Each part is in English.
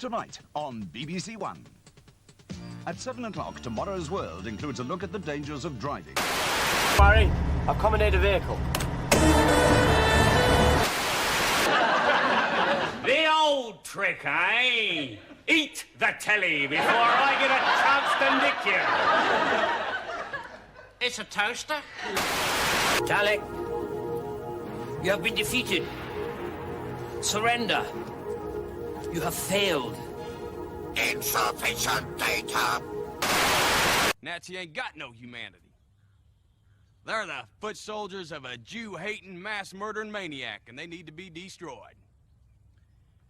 tonight on BBC One. At 7 o'clock, Tomorrow's World includes a look at the dangers of driving. Barry, I've commandeered a vehicle. The old trick, eh? Eat the telly before I get a chance to nick you. It's a toaster? Charlie, you have been defeated. Surrender. You have failed. Insufficient data. Nazi ain't got no humanity. They're the foot soldiers of a Jew-hating, mass-murdering maniac, and they need to be destroyed.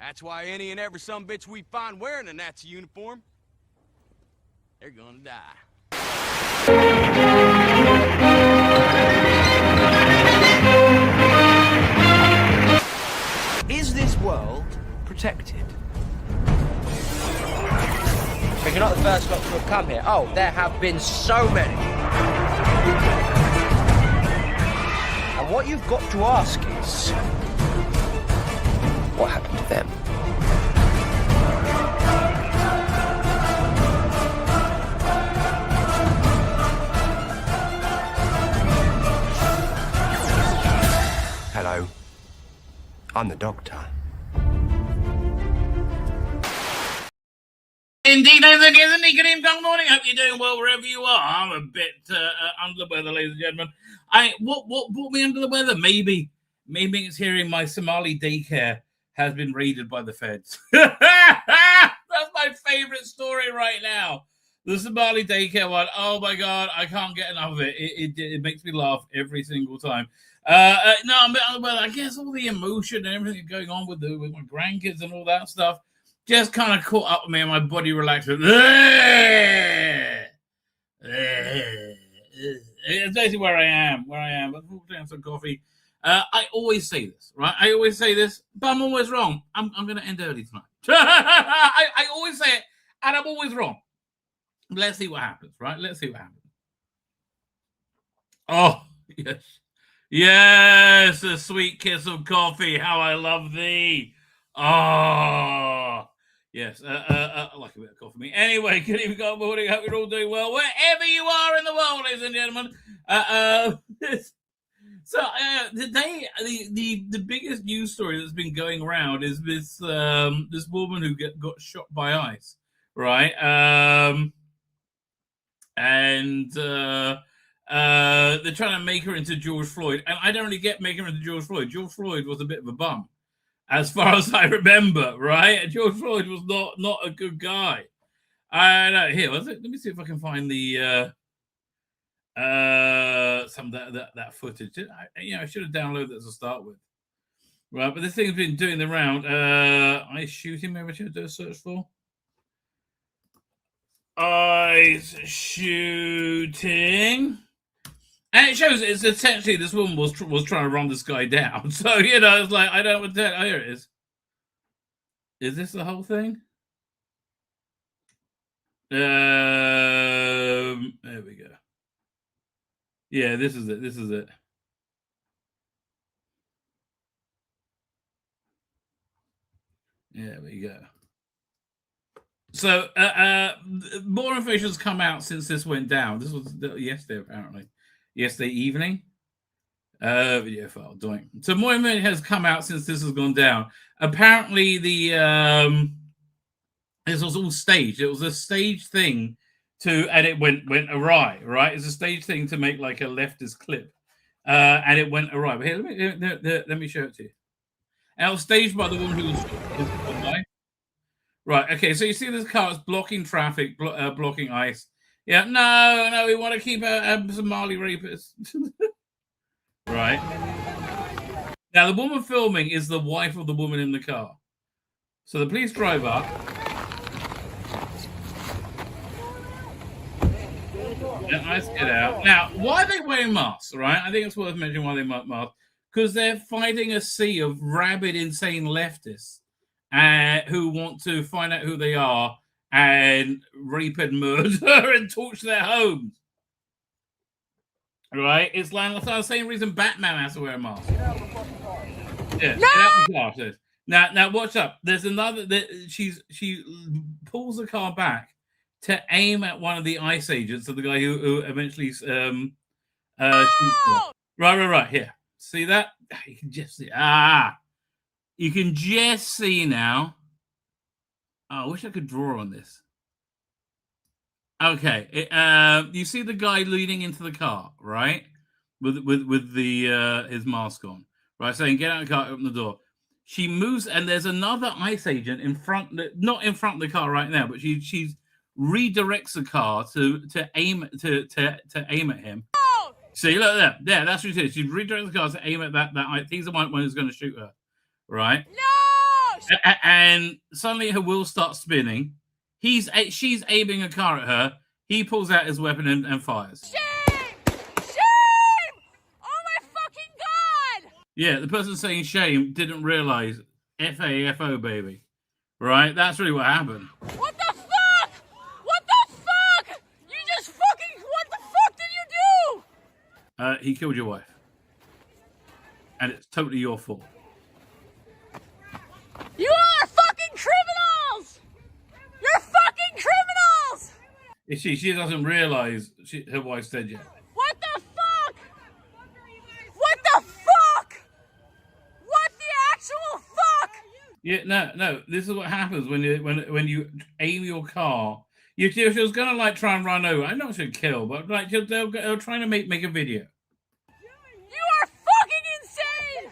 That's why any and every sumbitch we find wearing a Nazi uniform, they're gonna die. Is this world protected? But you're not the first lot to have come here. Oh, there have been so many. And what you've got to ask is, what happened to them? Hello. I'm the doctor. Indeed, good morning. Hope you're doing well wherever you are. I'm a bit under the weather, ladies and gentlemen. What brought me under the weather? Maybe it's hearing my Somali daycare has been raided by the feds. That's my favorite story right now. The Somali daycare one. Oh my God, I can't get enough of it. It makes me laugh every single time. No, I'm a bit under the weather. I guess all the emotion and everything going on with my grandkids and all that stuff just kind of caught up with me and my body relaxed. It's basically where I am. But we'll drink some coffee. I always say this, right? But I'm always wrong. I'm going to end early tonight. I always say it, and I'm always wrong. Let's see what happens, right? Let's see what happens. Oh, yes. Yes, a sweet kiss of coffee. How I love thee. Oh, yes. I like a bit of coffee. Anyway, good evening, good morning. Hope you're all doing well wherever you are in the world, ladies and gentlemen. Today, the biggest news story that's been going around is this woman who got shot by ICE, right? They're trying to make her into George Floyd, and I don't really get making her into George Floyd. George Floyd was a bit of a bum, as far as I remember, right? George Floyd was not a good guy. Here, let me see if I can find the some of that footage. I should have downloaded it to start with, right? But this thing's been doing the round. ICE shooting, maybe I should do a search for. ICE shooting. And it shows it's essentially this woman was trying to run this guy down. So, it's like, I don't want to tell. Oh, here it is. Is this the whole thing? There we go. Yeah, this is it. There we go. So, more information has come out since this went down. This was yesterday, apparently. Yesterday evening. Video file, doing. So more information has come out since this has gone down. Apparently, this was all staged. It was a staged thing and it went awry, right? It's a staged thing to make like a leftist clip, and it went awry. But here, let me show it to you. And it was staged by the woman who was right. Okay, so you see this car is blocking traffic, blocking ICE. Yeah, no, we want to keep a Somali rapist. Right. Now, the woman filming is the wife of the woman in the car. So the police drive up. And ICE get out. Now, why are they wearing masks, right? I think it's worth mentioning why they wear masks. Because they're fighting a sea of rabid, insane leftists who want to find out who they are and rape and murder and torch their homes. Right? It's like the same reason Batman has to wear a mask. Yeah, get out the car, says. Now watch up. There's another. She pulls the car back to aim at one of the ICE agents, of the guy who eventually shoots her. Right. Here, see that? You can just see. You can just see now. Oh, I wish I could draw on this. Okay, you see the guy leading into the car, right? With the his mask on, right? Saying, "Get out of the car, open the door." She moves, and there's another ICE agent in front, not in front of the car right now, but she redirects the car to aim aim at him. Oh! See, look there, that's what she did. She redirects the car to aim at that. He's the one who's going to shoot her, right? No! And suddenly her wheels start spinning. She's aiming a car at her. He pulls out his weapon and fires. Shame! Shame! Oh my fucking god! Yeah, the person saying shame didn't realize FAFO, baby. Right? That's really what happened. What the fuck? What the fuck? You just fucking... What the fuck did you do? He killed your wife. And it's totally your fault. You are fucking criminals! You're fucking criminals! She doesn't realize her wife's dead yet. What the fuck? What the fuck? What the actual fuck? Yeah, no. This is what happens when you aim your car. She was gonna like try and run over. I know she'd kill, but like they're trying to make a video. You are fucking insane!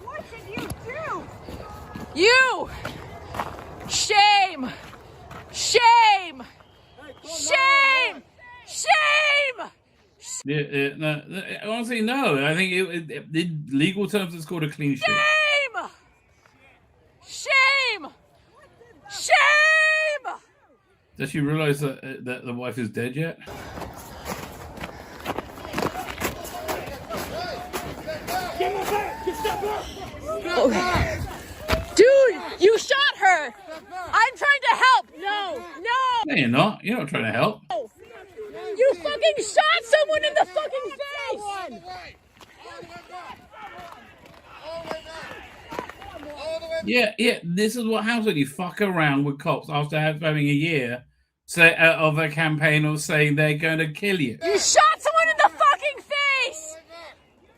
What did you do? You! Shame! Shame! Shame! Shame! Yeah, no, honestly, no. I think in legal terms, it's called a clean sheet. Shame! Shame! Shame! Does she realize that the wife is dead yet? Okay. Dude, you shot her! I'm trying to help! No! No, you're not. You're not trying to help. You fucking shot someone in the fucking face! Yeah. This is what happens when you fuck around with cops after having a year of a campaign of saying they're going to kill you. You shot someone in the fucking face!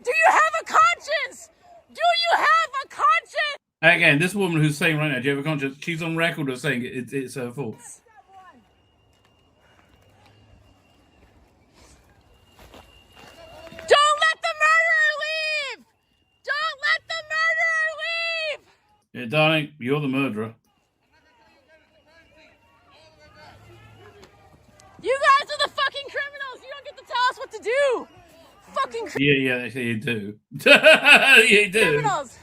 Do you have a conscience? Do you have a conscience? Again, this woman who's saying right now, do you have a conscience? She's on record of saying it's her fault. Don't let the murderer leave! Don't let the murderer leave! Yeah, darling, you're the murderer. You guys are the fucking criminals! You don't get to tell us what to do! Fucking Yeah, actually you do. You do. Criminals!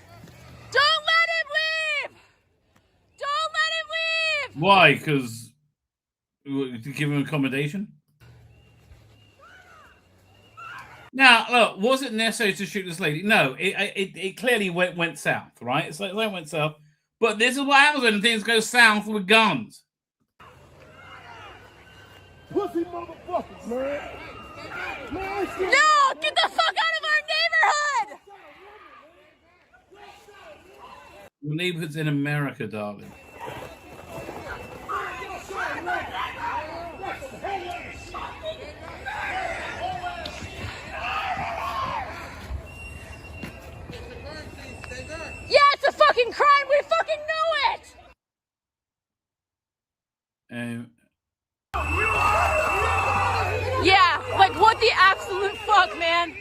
Don't let him leave! Don't let him leave! Why? Because to give him accommodation? Now, look, was it necessary to shoot this lady? No, it clearly went south, right? It's like it went south. But this is what happens when things go south with guns. Pussy motherfuckers, man. No! Get the fuck out of our neighborhood! Your neighborhood's in America, darling. Yeah, it's a fucking crime! We fucking know it! Yeah, like what the absolute fuck, man?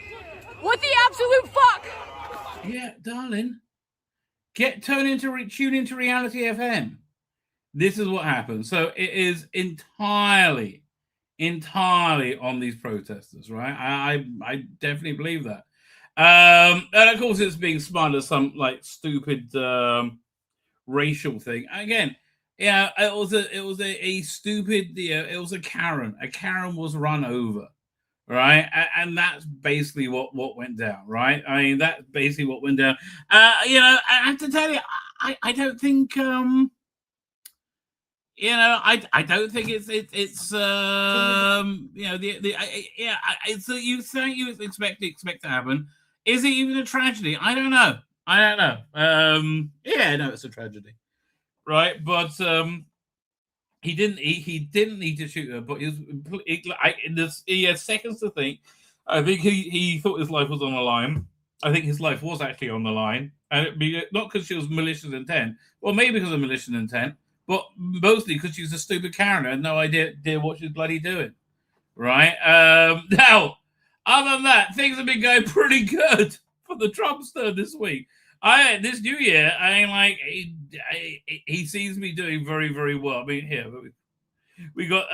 What the absolute fuck? Yeah, darling. Tune into Reality FM. This is what happens. So it is entirely on these protesters, right? I definitely believe that. And of course, it's being spun as some like stupid racial thing. Again, yeah, it was a stupid. It was a Karen. A Karen was run over, right? And that's basically what went down, right? I mean, that's basically what went down. I have to tell you, I don't think you know, I don't think it's you know, it's you think you expect to happen. Is it even a tragedy? I don't know. Yeah, no, it's a tragedy, right? But he didn't need to shoot her, but he had seconds to think. I think he thought his life was on the line. I think his life was actually on the line, and not because she was malicious intent, well, maybe because of malicious intent, but mostly because she's a stupid Karen and had no idea what she's bloody doing, right? Now, other than that, things have been going pretty good for the Trumpster this week. This new year, he seems to be doing very, very well. I mean, here we got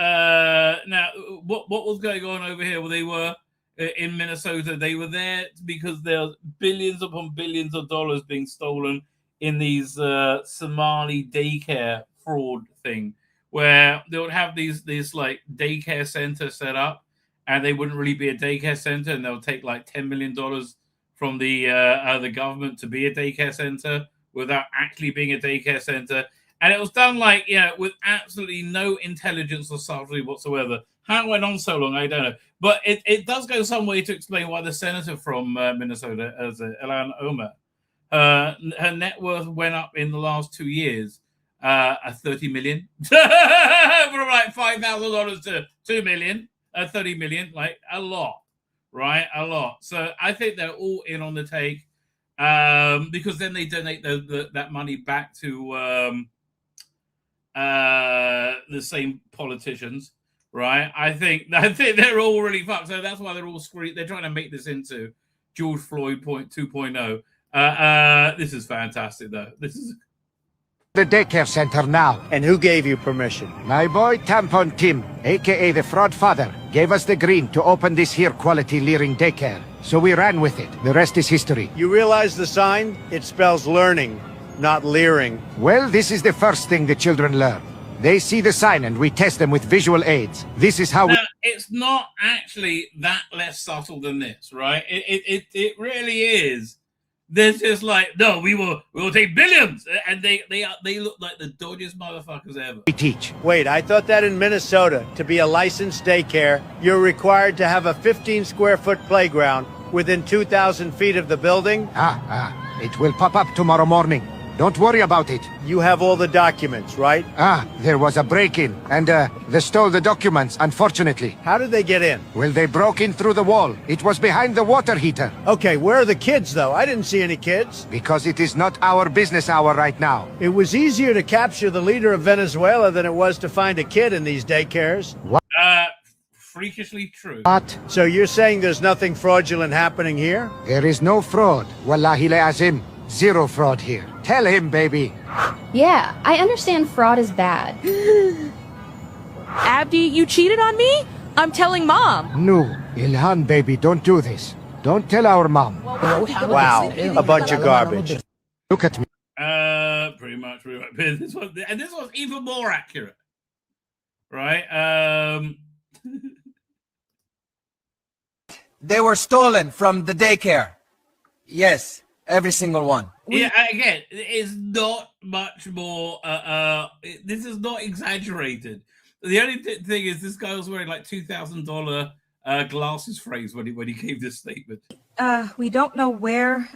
now what was going on over here? Well, they were in Minnesota. They were there because there's billions upon billions of dollars being stolen in these Somali daycare fraud thing, where they would have these like daycare center set up, and they wouldn't really be a daycare center, and they'll take like $10 million from the government to be a daycare center without actually being a daycare center. And it was done like, with absolutely no intelligence or subtlety whatsoever. How it went on so long, I don't know. But it does go some way to explain why the senator from Minnesota, Ilhan Omar, her net worth went up in the last 2 years, $30 million. From like $5,000 to $2 million, $30 million, like a lot, right? A lot. So I think they're all in on the take, because then they donate that money back to the same politicians, right? I think they're all really fucked. So that's why they're all screaming. They're trying to make this into George Floyd 2.0. This is fantastic, though. This is the daycare center now. And who gave you permission? My boy Tampon Tim, aka the fraud father, gave us the green to open this here quality leering daycare. So we ran with it. The rest is history. You realize the sign? It spells learning, not leering. Well, this is the first thing the children learn. They see the sign and we test them with visual aids. This is how it's not actually that less subtle than this, right? It really is. They're just like, no, we will take billions, and they look like the dodgiest motherfuckers ever. We teach. Wait, I thought that in Minnesota, to be a licensed daycare, you're required to have a 15 square foot playground within 2,000 feet of the building. It will pop up tomorrow morning. Don't worry about it. You have all the documents, right? There was a break-in, and they stole the documents, unfortunately. How did they get in? Well, they broke in through the wall. It was behind the water heater. Okay, where are the kids, though? I didn't see any kids. Because it is not our business hour right now. It was easier to capture the leader of Venezuela than it was to find a kid in these daycares. What? Freakishly true. What? So you're saying there's nothing fraudulent happening here? There is no fraud. Wallahi la'azim. Zero fraud here. Tell him, baby. Yeah, I understand fraud is bad. Abdi, you cheated on me? I'm telling Mom. No, Ilhan, baby, don't do this. Don't tell our mom. Wow, a bunch of garbage. Look at me. Pretty much. This was even more accurate, right? They were stolen from the daycare. Yes. Every single one. Yeah, again, it's not much more. This is not exaggerated. The only thing is, this guy was wearing like $2,000 glasses frames when he gave this statement. We don't know where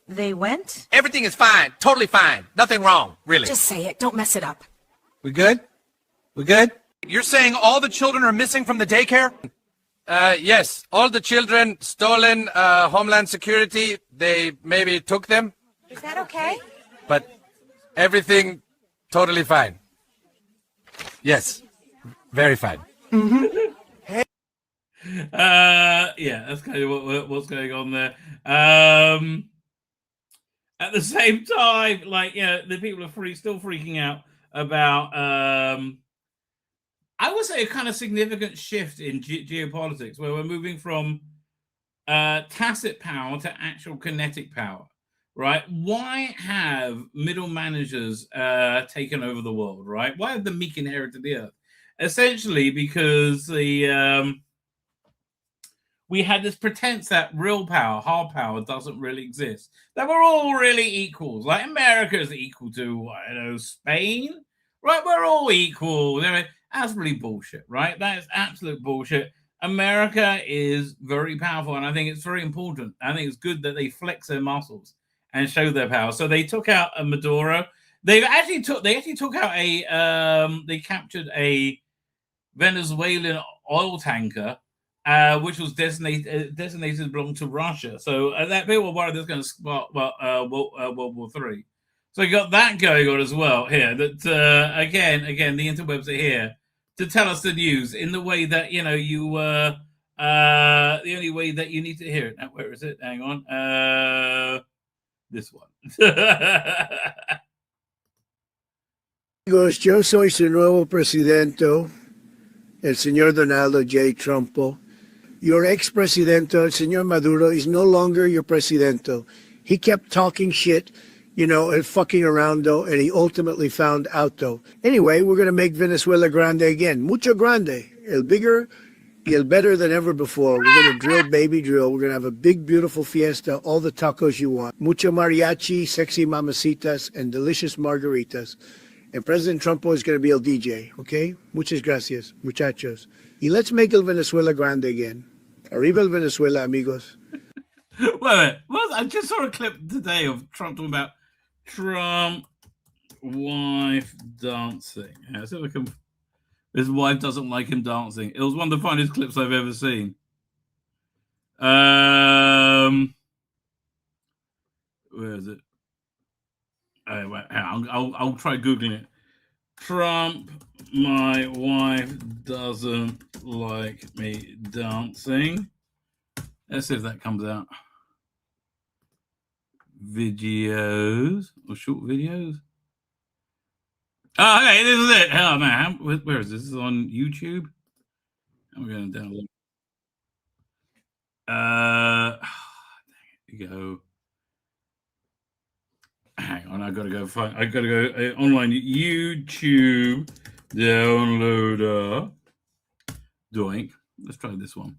they went. Everything is fine, totally fine, nothing wrong, really. Just say it. Don't mess it up. We good? We good? You're saying all the children are missing from the daycare? Yes, all the children stolen. Homeland Security, they maybe took them. Is that okay? But everything totally fine. Yes, very fine. Yeah, that's kind of what's going on there. At the same time, like, the people are still freaking out about I would say a kind of significant shift in geopolitics, where we're moving from tacit power to actual kinetic power, right? Why have middle managers taken over the world, right? Why have the meek inherited the earth? Essentially because we had this pretense that real power, hard power, doesn't really exist. That we're all really equals. Like America is equal to, I don't know, Spain, right? We're all equal. That's really bullshit, right? That is absolute bullshit. America is very powerful, and I think it's very important. I think it's good that they flex their muscles and show their power. So they took out a Maduro. They actually took out they captured a Venezuelan oil tanker, which was designated to belong to Russia. So that people were worried that's going to spark World War III. So you got that going on as well here. That again, the interwebs are here to tell us the news in the way that the only way that you need to hear it. Now, where is it? Hang on, this one. Amigos, yo soy su nuevo presidente, el señor Donald J. Trump. Your ex-presidente, el señor Maduro, is no longer your presidente. He kept talking shit, and fucking around, though, and he ultimately found out, though. Anyway, we're going to make Venezuela grande again. Mucho grande. El bigger, el better than ever before. We're going to drill, baby, drill. We're going to have a big, beautiful fiesta, all the tacos you want. Mucho mariachi, sexy mamacitas, and delicious margaritas. And President Trump is going to be el DJ, okay? Muchas gracias, muchachos. Y let's make el Venezuela grande again. Arriba el Venezuela, amigos. Wait a minute. I just saw a clip today of Trump talking about Trump wife dancing. Yeah, see if I can... His wife doesn't like him dancing. It was one of the funniest clips I've ever seen. Where is it? Oh, wait, I'll try Googling it. Trump, my wife doesn't like me dancing. Let's see if that comes out. Videos or short videos. Oh, hey, this is it. Oh man, where is this? This is on YouTube. I'm going to download. There you go. Hang on, I gotta go online YouTube downloader. Doink. Let's try this one.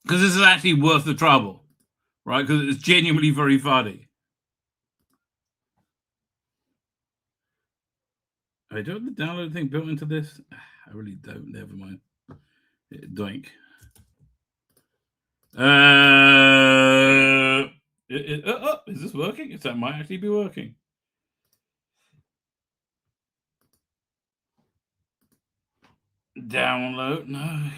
Because this is actually worth the trouble, right? Because it's genuinely very funny. I don't have the download thing built into this. I really don't. Never mind. Doink. Is this working? That might actually be working. Download. No.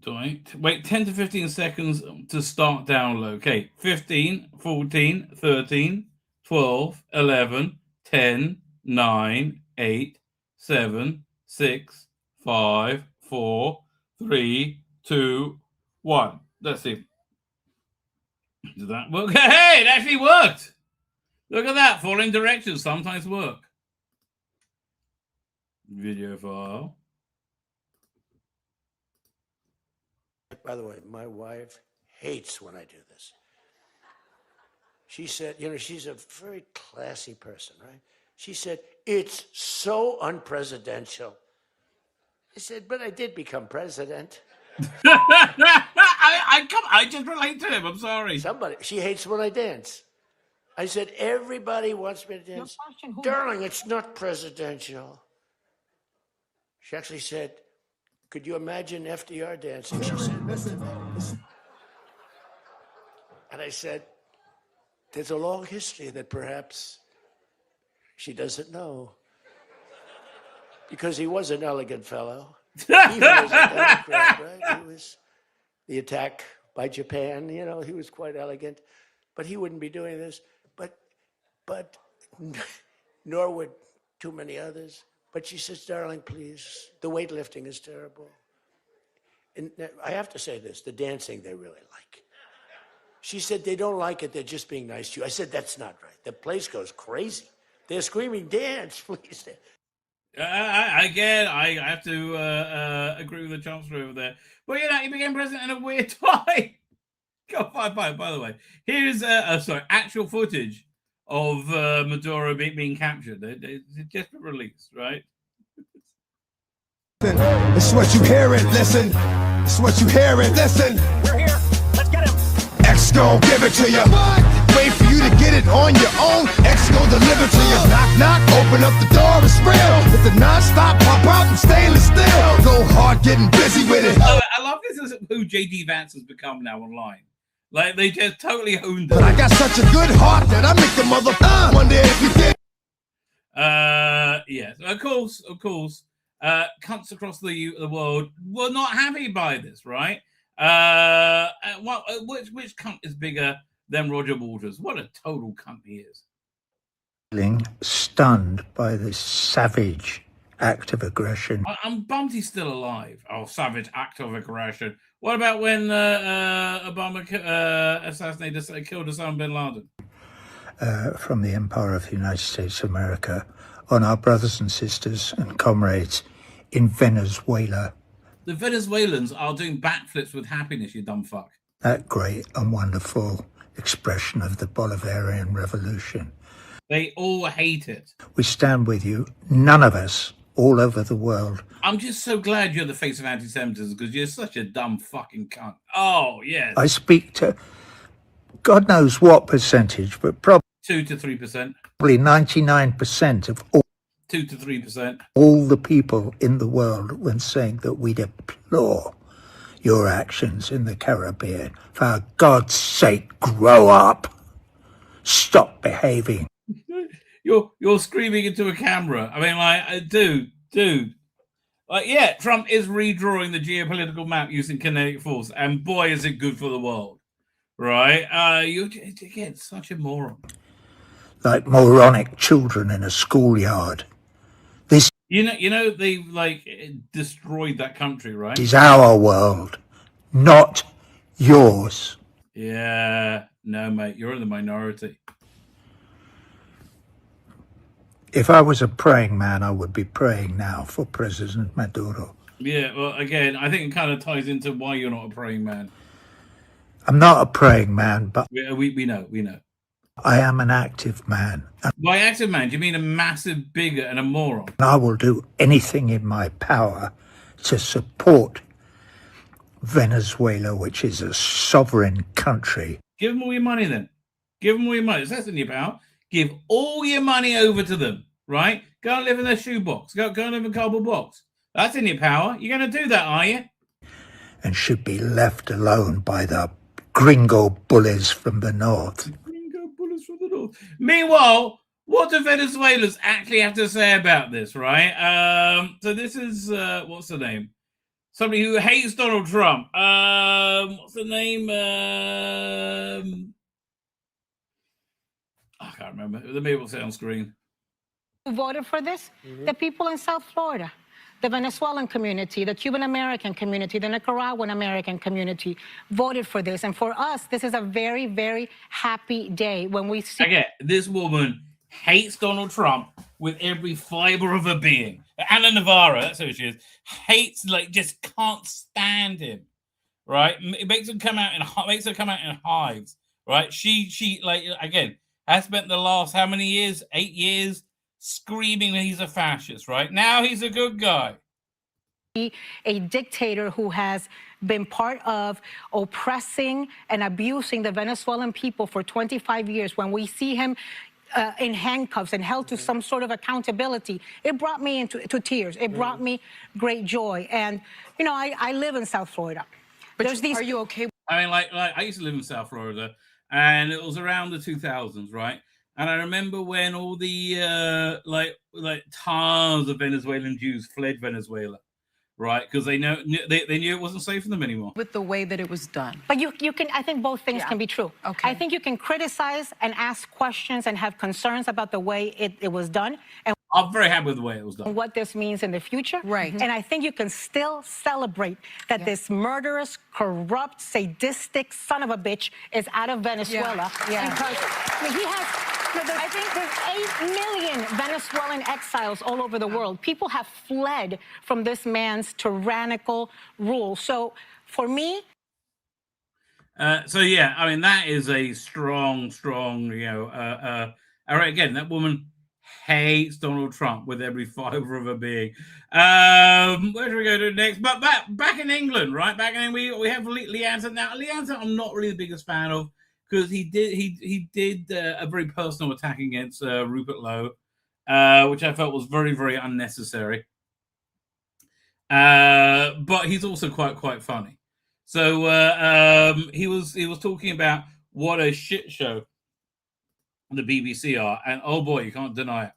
Doink. Wait 10 to 15 seconds to start download. Okay. 15, 14, 13, 12, 11, 10, 9, 8, 7, 6, 5, 4, 3, 2, 1. Let's see. Did that work? Hey, it actually worked. Look at that. Following directions sometimes work. Video file. By the way, my wife hates when I do this. She said, she's a very classy person, right? She said, it's so unpresidential. I said, but I did become president. I just relate to him. I'm sorry. She hates when I dance. I said, everybody wants me to dance. Darling, it's not presidential. She actually said, could you imagine FDR dancing? She said, listen. And I said, there's a long history that perhaps she doesn't know. Because he was an elegant fellow. He was a Democrat, right? He was the attack by Japan, he was quite elegant. But he wouldn't be doing this. But nor would too many others. But she says, darling, please, the weightlifting is terrible. And I have to say this, the dancing they really like. She said, they don't like it, they're just being nice to you. I said, that's not right. The place goes crazy. They're screaming, dance, please. Again, I have to agree with the chancellor over there. But he became president in a weird way. By the way, here's actual footage of Maduro being captured. It's just been released, right? It's what you hear it, listen. It's what you hear it, listen. We're here. Let's get him. X gon' give it to you. What? Wait for you to get it on your own. X go deliver to you. Knock, knock, open up the door, it's real. With the non-stop pop out and stainless steel. Go hard, getting busy with it. I love this is who JD Vance has become now online. Like, they just totally honed it. But I got such a good heart that I make the mother wonder if you did. Yes, of course. Cunts across the world were not happy by this, right? Which cunt is bigger than Roger Waters? What a total cunt he is. Stunned by this savage act of aggression. I'm bummed he's still alive. Oh, savage act of aggression. What about when Obama assassinated, killed Osama bin Laden? From the Empire of the United States of America on our brothers and sisters and comrades in Venezuela. The Venezuelans are doing backflips with happiness, you dumb fuck. That great and wonderful expression of the Bolivarian Revolution. They all hate it. We stand with you, none of us, all over the world. I'm just so glad you're the face of anti-Semitism because you're such a dumb fucking cunt. Oh, yes. I speak to God knows what percentage, but probably 2 to 3%. Probably 99% of all 2 to 3%. All the people in the world when saying that we deplore your actions in the Caribbean. For God's sake, grow up. Stop behaving. You're screaming into a camera. I mean, like, dude. Like, yeah, Trump is redrawing the geopolitical map using kinetic force, and boy, is it good for the world, right? You're again such a moron. Like moronic children in a schoolyard. This, you know, they like destroyed that country, right? Is our world, not yours. Yeah, no, mate, you're in the minority. If I was a praying man, I would be praying now for President Maduro. Yeah, well, again, I think it kind of ties into why you're not a praying man. I'm not a praying man, but we know. I am an active man. By active man, do you mean a massive bigot and a moron? I will do anything in my power to support Venezuela, which is a sovereign country. Give them all your money then. Give them all your money. That's in your power. Give all your money over to them, right? Go and live in their shoebox. Go and live in a cardboard box. That's in your power. You're going to do that, are you? And should be left alone by the gringo bullies from the north. Meanwhile, what do Venezuelans actually have to say about this, right? So this is, what's the name? Somebody who hates Donald Trump. What's the name? I can't remember. Maybe we'll say on screen. Who voted for this? The people in South Florida. The Venezuelan community, the Cuban American community, the Nicaraguan American community voted for this. And for us, this is a very, very happy day when we see... Again, this woman hates Donald Trump with every fiber of her being. Anna Navarro, that's who she is, hates, like, just can't stand him, right? It makes her come out in hives, right? She like, again, has spent the last, how many years? 8 years screaming that he's a fascist, right? Now he's a good guy. A dictator who has been part of oppressing and abusing the Venezuelan people for 25 years. When we see him in handcuffs and held to some sort of accountability, it brought me to tears. It brought me great joy. And, you know, I live in South Florida. But are you okay? I mean, like I used to live in South Florida, and it was around the 2000s, right? And I remember when all the like tons of Venezuelan Jews fled Venezuela, right? Because they knew it wasn't safe for them anymore. With the way that it was done. But you can, I think both things can be true. Okay. I think you can criticize and ask questions and have concerns about the way it was done. And I'm very happy with the way it was done. What this means in the future. Right. And I think you can still celebrate that this murderous, corrupt, sadistic son of a bitch is out of Venezuela. Yeah. Because I mean, he has... I think there's 8 million Venezuelan exiles all over the world. People have fled from this man's tyrannical rule. So for me... So, yeah, I mean, that is a strong, you know... all right, again, that woman hates Donald Trump with every fiber of her being. Where do we go to next? But back in England, right? Back in England, we have Leanne. Now, Leanne, I'm not really the biggest fan of, because he did a very personal attack against Rupert Lowe, which I felt was very, very unnecessary. But he's also quite funny. So he was talking about what a shit show the BBC are, and oh boy, you can't deny it.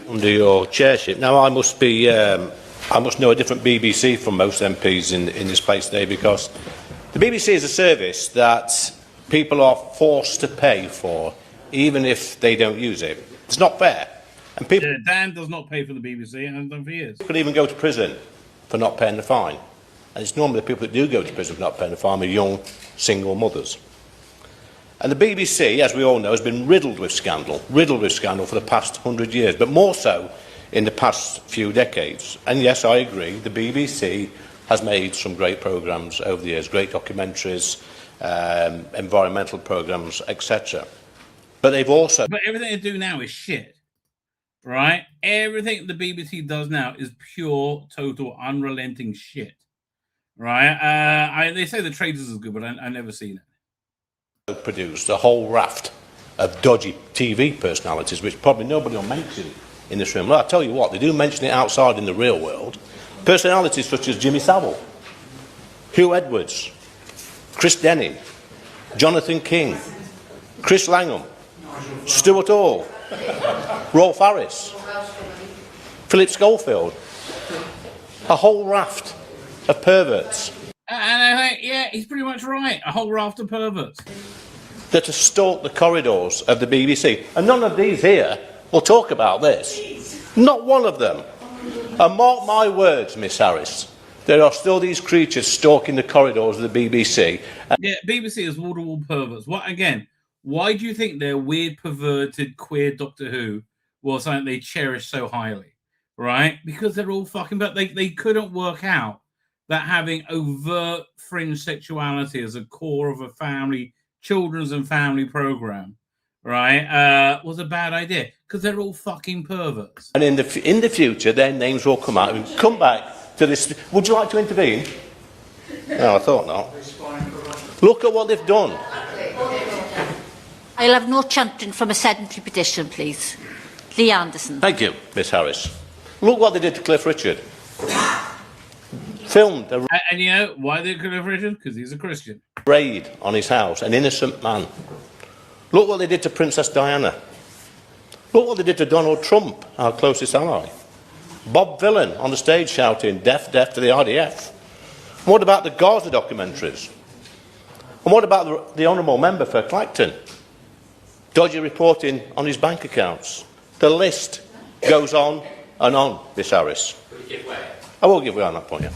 Under your chairship, now I must know a different BBC from most MPs in this place today, because the BBC is a service that people are forced to pay for, even if they don't use it. It's not fair. And people, Dan does not pay for the BBC, and has done for years. People even go to prison for not paying the fine. And it's normally the people that do go to prison for not paying the fine are young, single mothers. And the BBC, as we all know, has been riddled with scandal for the past 100 years, but more so in the past few decades. And yes, I agree, the BBC has made some great programmes over the years, great documentaries, environmental programmes, etc. But they've also... But everything they do now is shit, right? Everything the BBC does now is pure, total, unrelenting shit, right? They say The Traitors is good, but I've never seen it. Produced a whole raft of dodgy TV personalities, which probably nobody will mention in this room. Well, I tell you what, they do mention it outside in the real world. Personalities such as Jimmy Savile, Hugh Edwards, Chris Denning, Jonathan King, Chris Langham, Stuart Hall, Rolf Harris, Philip Schofield, a whole raft of perverts. And I think, yeah, he's pretty much right. A whole raft of perverts. That have stalked the corridors of the BBC. And none of these here will talk about this. Not one of them. And mark my words, Miss Harris, there are still these creatures stalking the corridors of the BBC. Yeah, BBC is wall-to-wall perverts. What again? Why do you think their weird, perverted, queer Doctor Who was something they cherish so highly? Right? Because they're all fucking... But they couldn't work out that having overt fringe sexuality as a core of a family, children's and family program, right, was a bad idea because they're all fucking perverts. And in the future, their names will come out. We'll come back to this. Would you like to intervene? No, I thought not. Look at what they've done. I'll have no chanting from a sedentary petition, please. Lee Anderson. Thank you, Miss Harris. Look what they did to Cliff Richard. Filmed a and you know why they could have written? Because he's a Christian. Raid on his house, an innocent man. Look what they did to Princess Diana. Look what they did to Donald Trump, our closest ally. Bob Villan on the stage shouting, "Death, death to the IDF." And what about the Gaza documentaries? And what about the honourable member for Clacton? Dodgy reporting on his bank accounts. The list goes on and on, Miss Harris. I will give way on that point, yeah.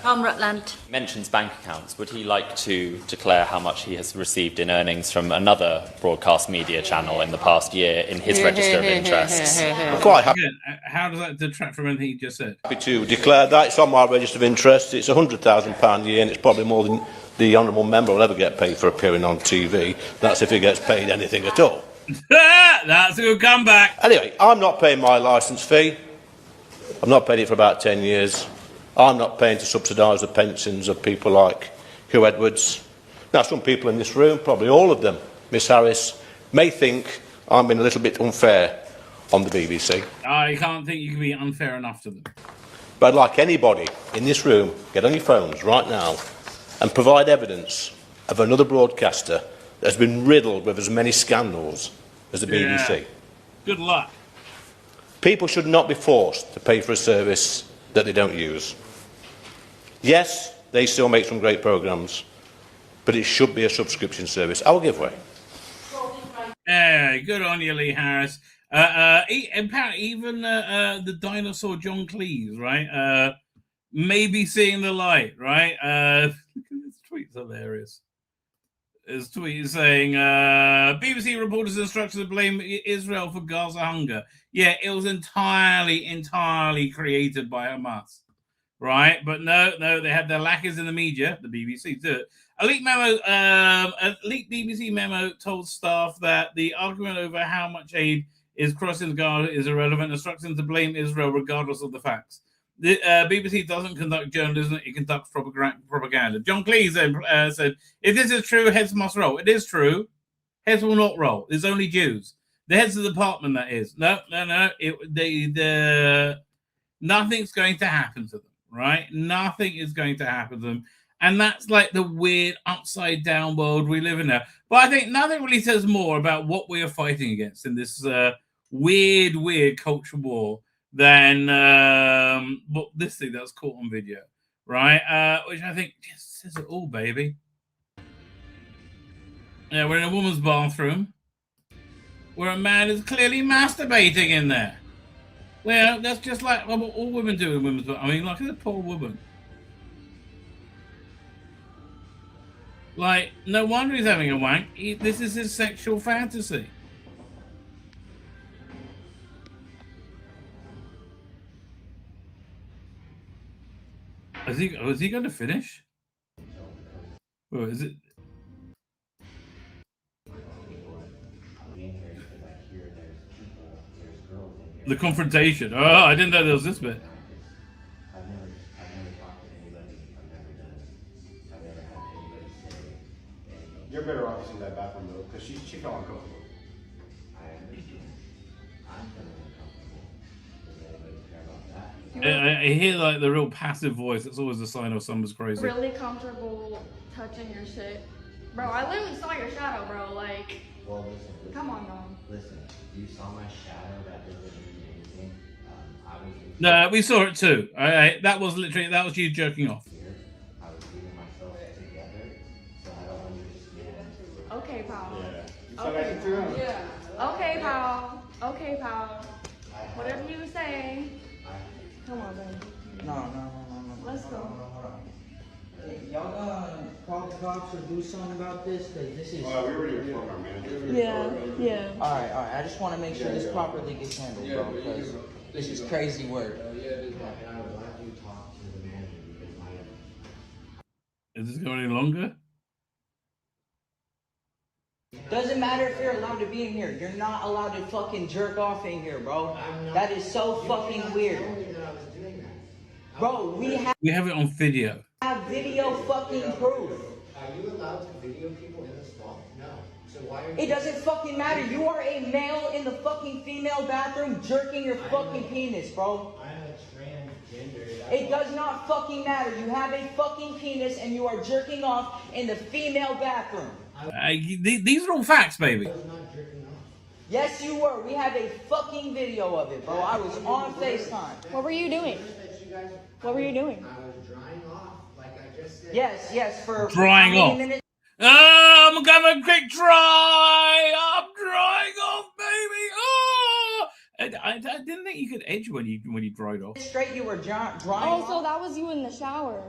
Tom Rutland. Mentions bank accounts. Would he like to declare how much he has received in earnings from another broadcast media channel in the past year in his register of interests? I'm quite happy. How does that detract from anything he just said? Happy to declare that. It's on my register of interests. It's £100,000 a year, and it's probably more than the honourable member will ever get paid for appearing on TV. That's if he gets paid anything at all. That's a good comeback. Anyway, I'm not paying my licence fee. I've not paid it for about 10 years. I'm not paying to subsidise the pensions of people like Hugh Edwards. Now, some people in this room, probably all of them, Miss Harris, may think I'm being a little bit unfair on the BBC. I can't think you can be unfair enough to them. But I'd like anybody in this room, get on your phones right now and provide evidence of another broadcaster that has been riddled with as many scandals as the BBC. Good luck. People should not be forced to pay for a service that they don't use. Yes, they still make some great programmes, but it should be a subscription service. I'll give way. Good on you, Lee Harris. Apparently, even the dinosaur John Cleese, right? Maybe seeing the light, right? Look at this tweet's hilarious. His tweet saying, BBC reporters instructed to blame Israel for Gaza hunger. Yeah, it was entirely created by Hamas, right? But no, they had their lackeys in the media, the BBC do it. A leaked BBC memo told staff that the argument over how much aid is crossing Gaza is irrelevant, instructing them to blame Israel regardless of the facts. The BBC doesn't conduct journalism; it conducts propaganda. John Cleese said, "If this is true, heads must roll." It is true. Heads will not roll. There's only Jews. The heads of the department, that is. No. Nothing's going to happen to them, right? Nothing is going to happen to them. And that's like the weird upside down world we live in now. But I think nothing really says more about what we are fighting against in this weird culture war than this thing that's caught on video, right? Which I think just says it all, baby. Yeah, we're in a woman's bathroom where a man is clearly masturbating in there. Well, that's just like what all women do in women's bathroom. I mean, look at the poor woman. Like, no wonder he's having a wank. This is his sexual fantasy. Is he going to finish? Or is it? The confrontation. Oh, I didn't know there was this bit. You're better off using that bathroom though, because she felt uncomfortable. I hear like the real passive voice. It's always a sign of someone's crazy. Really comfortable touching your shit. Bro, I literally saw your shadow, bro. Like, well, listen, come on, dog. Listen, you saw my shadow. That doesn't mean anything. No, we saw it too. That was you jerking off. I was getting myself together, so I don't understand. Okay, pal. Yeah. Okay. Yeah. Okay, pal. Okay, pal. Whatever you say. Come on, baby. No. Let's go. Hold on. Hey, y'all gonna call the cops or do something about this? Cause this is. We already informed our manager. Yeah. All right. I just want to make sure this properly gets handled, bro. Because this is crazy work. Is this going any longer? Doesn't matter if you're allowed to be in here. You're not allowed to fucking jerk off in here, bro. That is so fucking weird. Bro, we have it on video. Video fucking proof. Are you allowed to video people in the stall? No. So why are you... It doesn't fucking matter. You are a male in the fucking female bathroom jerking your fucking penis, bro. I'm a transgender. It does not fucking matter. You have a fucking penis and you are jerking off in the female bathroom. These are all facts, baby. Yes, you were. We have a fucking video of it, bro. I was on FaceTime. What were you doing? What were you doing? I was drying off, like I just said. Yes, for drying off. Minutes? Oh, I'm gonna quick dry. I'm drying off, baby. Oh, I didn't think you could edge when you dried off. Straight, you were drying Oh, off. so that was you in the shower,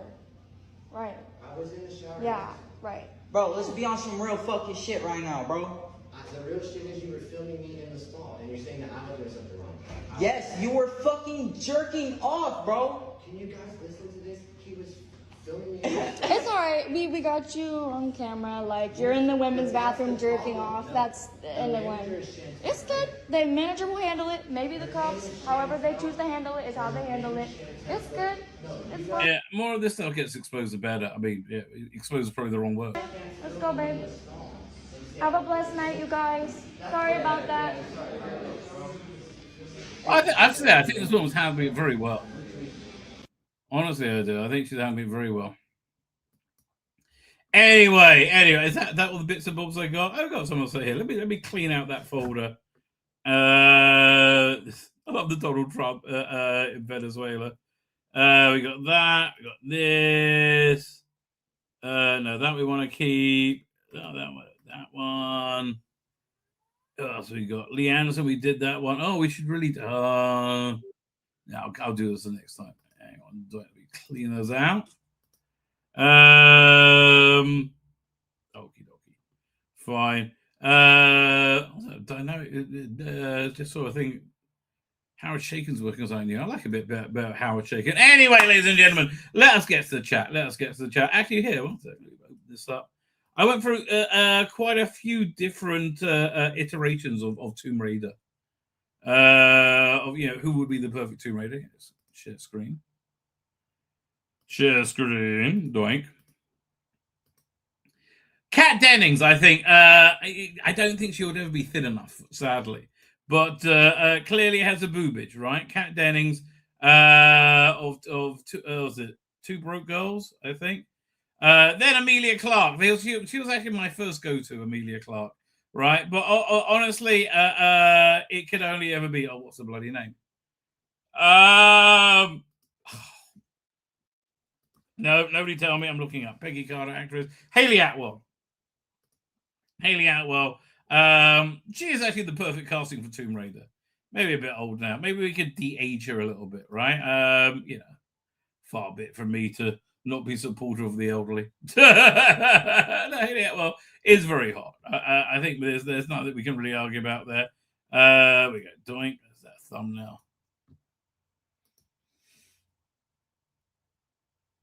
right? I was in the shower. Yeah, right. Bro, let's be on some real fucking shit right now, bro. The real shit is you were filming me in the stall, and you're saying that I was doing something wrong. Yes, you were fucking jerking off, bro. Can you guys listen to this? He was filming me. It's alright. We got you on camera. Like, you're in the women's bathroom jerking off. That's in the one. It's good. The manager will handle it. Maybe the cops, however they choose to handle it, is how they handle it. It's good. It's fine. Yeah, more of this stuff gets exposed the better. I mean, yeah, exposed is probably the wrong word. Let's go, babe. Have a blessed night, you guys. Sorry about that. I think this woman's handling it very well. Honestly, I do. I think she's handling it very well. Anyway, is that all the bits and bobs I got? I've got something to say here. Let me clean out that folder. I love the Donald Trump in Venezuela. We got that. We got this. No, that we want to keep. Oh, that one. What else we got? Lee Anderson, we did that one. Oh, we should really. No, I'll do this the next time. Hang on, let me clean those out. Okie dokie. Fine. Dynamic. Just sort of thing. Howard Shaken's working on something new. I like a bit about Howard Shaken. Anyway, ladies and gentlemen, let us get to the chat. Actually, here, one second. Let me open this up. I went through quite a few different iterations of Tomb Raider. Of who would be the perfect Tomb Raider? Share screen. Share screen. Doink. Kat Dennings, I think. I don't think she would ever be thin enough, sadly. But clearly has a boobage, right? Kat Dennings of was it Two Broke Girls, I think. Then Amelia Clark. She was actually my first go-to, Amelia Clark, right? But honestly, it could only ever be, what's the bloody name? No, nobody tell me. I'm looking up. Peggy Carter, actress. Hayley Atwell. She is actually the perfect casting for Tomb Raider. Maybe a bit old now. Maybe we could de-age her a little bit, right? Far be it from me to not be supportive of the elderly. No, Hayley Atwell is very hot. I think there's nothing that we can really argue about there. We go doink. There's that thumbnail.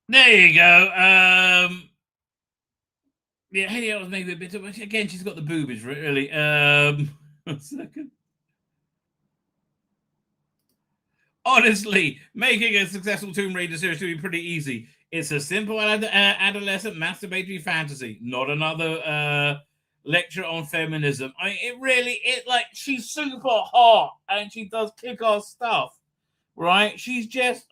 There you go. Yeah, Hayley Atwell's maybe a bit too much. Again, she's got the boobage, really. 1 second. Honestly, making a successful Tomb Raider series should be pretty easy. It's a simple adolescent masturbatory fantasy, not another lecture on feminism. I mean, she's super hot and she does kick-ass stuff, right? She's just...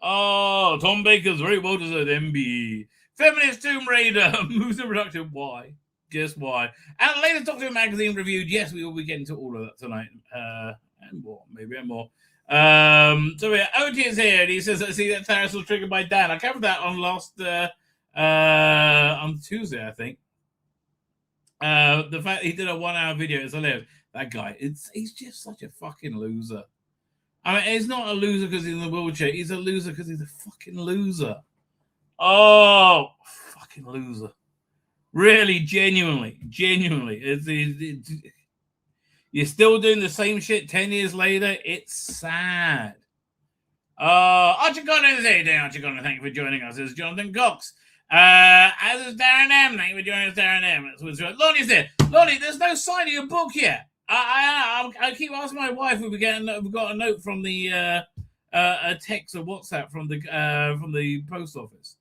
Tom Baker's very well deserved MBE. Feminist Tomb Raider moves to production. Why? Guess why? And later Doctor Magazine reviewed. Yes, we will be getting to all of that tonight. And more, maybe and more. So yeah, OT is here and he says, I see that Taris was triggered by Dan. I covered that on on Tuesday, I think. The fact he did a 1 hour video is hilarious. That guy, he's just such a fucking loser. I mean, he's not a loser because he's in the wheelchair. He's a loser because he's a fucking loser. Oh, fucking loser. Really, genuinely. You're still doing the same shit 10 years later. It's sad. Archie Connor is here. Archie Connor, thank you for joining us. This is Jonathan Cox. As is Darren M. Thank you for joining us, Darren M. Lonnie's here. Lonnie, there's no sign of your book yet. I keep asking my wife if we got a note from the a text or WhatsApp from the post office,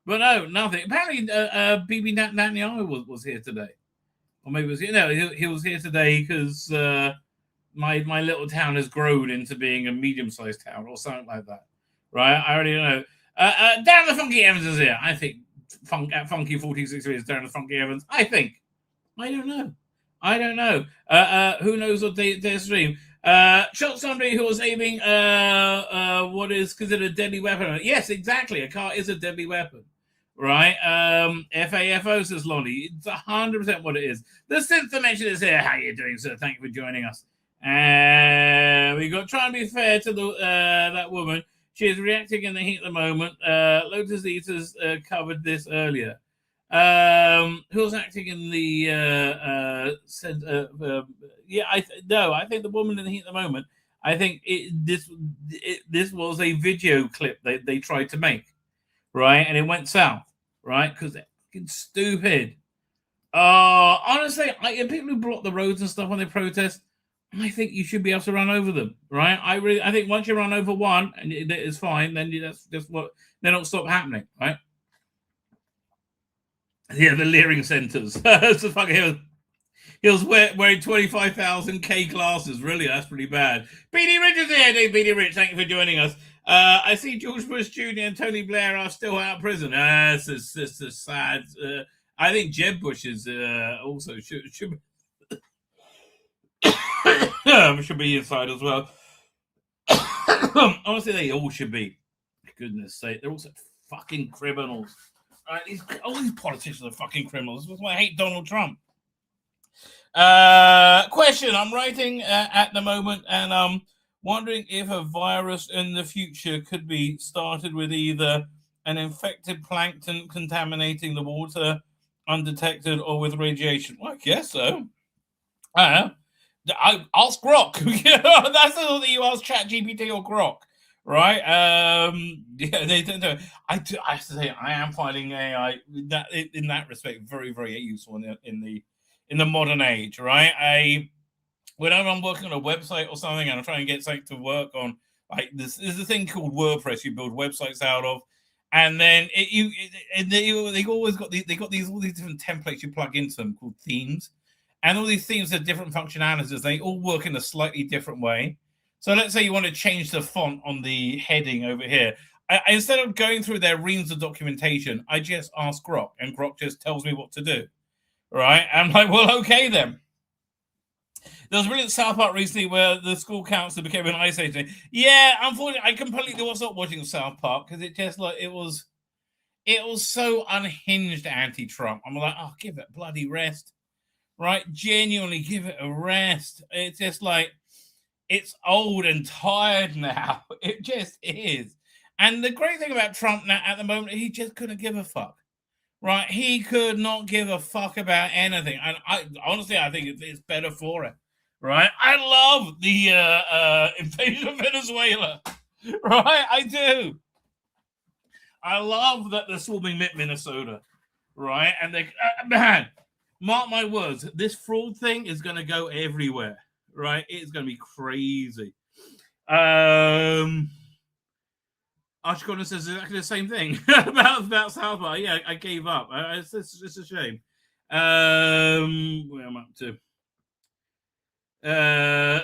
but no, nothing. Apparently, Bibi Netanyahu was here today, or maybe he was here today because my little town has grown into being a medium-sized town or something like that, right? I already know. Darren the Funky Evans is here. I think Funky 46 is Darren the Funky Evans. I don't know. Who knows what their stream? Shot somebody who was aiming what is considered a deadly weapon. Yes, exactly. A car is a deadly weapon, right? FAFO says Lonnie. It's 100% what it is. The Synth Dimension is here. How you doing, sir? Thank you for joining us. We got trying to be fair to the that woman. She is reacting in the heat at the moment. Lotus Eaters covered this earlier. Who's acting in the I think the woman in the heat at the moment, I think this was a video clip they tried to make, right? And it went south, right? Because they're fucking stupid. Honestly, people who block the roads and stuff when they protest, I think you should be able to run over them, right? I think once you run over one and it's fine, then that's just what then it'll stop happening, right? Yeah, the Leering centers. So fucking he was wearing 25,000 K glasses. Really, that's pretty bad. BD Rich is here. BD Rich, thank you for joining us. I see George Bush Jr. and Tony Blair are still out of prison. It's a sad. I think Jeb Bush is also should be inside as well. Honestly, they all should be. For goodness sake, they're also fucking criminals. All these politicians are fucking criminals. That's why I hate Donald Trump. Question. I'm writing at the moment, and I'm wondering if a virus in the future could be started with either an infected plankton contaminating the water undetected or with radiation. Well, I guess so. I ask Grok. That's the thing you ask ChatGPT or Grok. Right? Yeah, they don't know. I have to say, I am finding AI that in that respect very, very useful in the modern age. Right? Whenever I'm working on a website or something and I'm trying to get something to work on Like there's a thing called WordPress you build websites out of, and then they always got all these different templates you plug into them called themes, and all these themes have different functionalities. They all work in a slightly different way. So let's say you want to change the font on the heading over here. Instead of going through their reams of documentation, I just ask Grok, and Grok just tells me what to do. Right? I'm like, well, okay then. There was a brilliant South Park recently where the school counselor became an ice agent. Yeah, unfortunately, I completely was not watching South Park because it just like it was so unhinged anti-Trump. I'm like, oh, give it a bloody rest, right? Genuinely give it a rest. It's just like it's old and tired now. It just is. And the great thing about Trump now at the moment, he just couldn't give a fuck. Right? He could not give a fuck about anything. And I honestly think it's better for it. Right? I love the invasion of Venezuela. Right? I do. I love that they're swarming Minnesota. Right? And they, man, mark my words, this fraud thing is going to go everywhere. Right? It's going to be crazy. Archie Gordon says exactly the same thing about South Park. Yeah, I gave up. It's a shame. Where am I up to?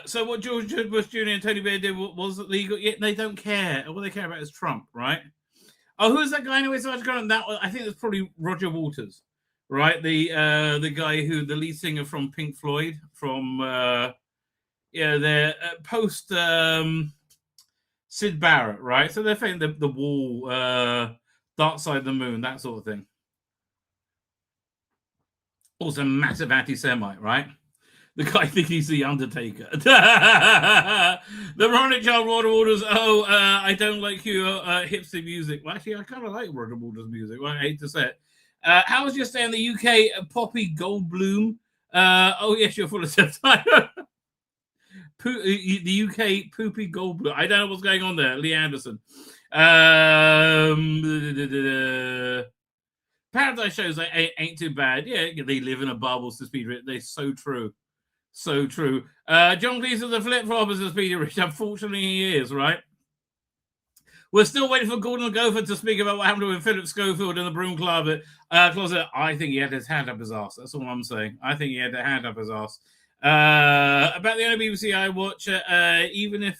So what George Bush Jr. and Tony Blair did was illegal. Yeah, they don't care. All they care about is Trump, right? Oh, who's that guy anyway? So Archie Gordon, I think it's probably Roger Waters, right? The guy who the lead singer from Pink Floyd from their post. Sid Barrett, right? So they're saying the Wall, Dark Side of the Moon, that sort of thing. Also, massive anti-Semite, right? The guy thinks he's the Undertaker. The Ronald Child Roger Waters. Oh, I don't like your hipster music. Well, actually, I kind of like Roger Waters' music. Well, I hate to say it. How was your stay in the UK? Poppy Goldblum. Oh yes, you're full of satire. The UK Poopy Goldblum. I don't know what's going on there. Lee Anderson. Paradise shows ain't too bad. Yeah, they live in a bubble, to speed rich. They're so true. So true. John Cleese is a flip-flop as a speedy rich. Unfortunately, he is, right? We're still waiting for Gordon Gopher to speak about what happened with Philip Schofield in the broom closet. I think he had his hand up his ass. That's all I'm saying. I think he had a hand up his ass. About the only BBC I watch, even if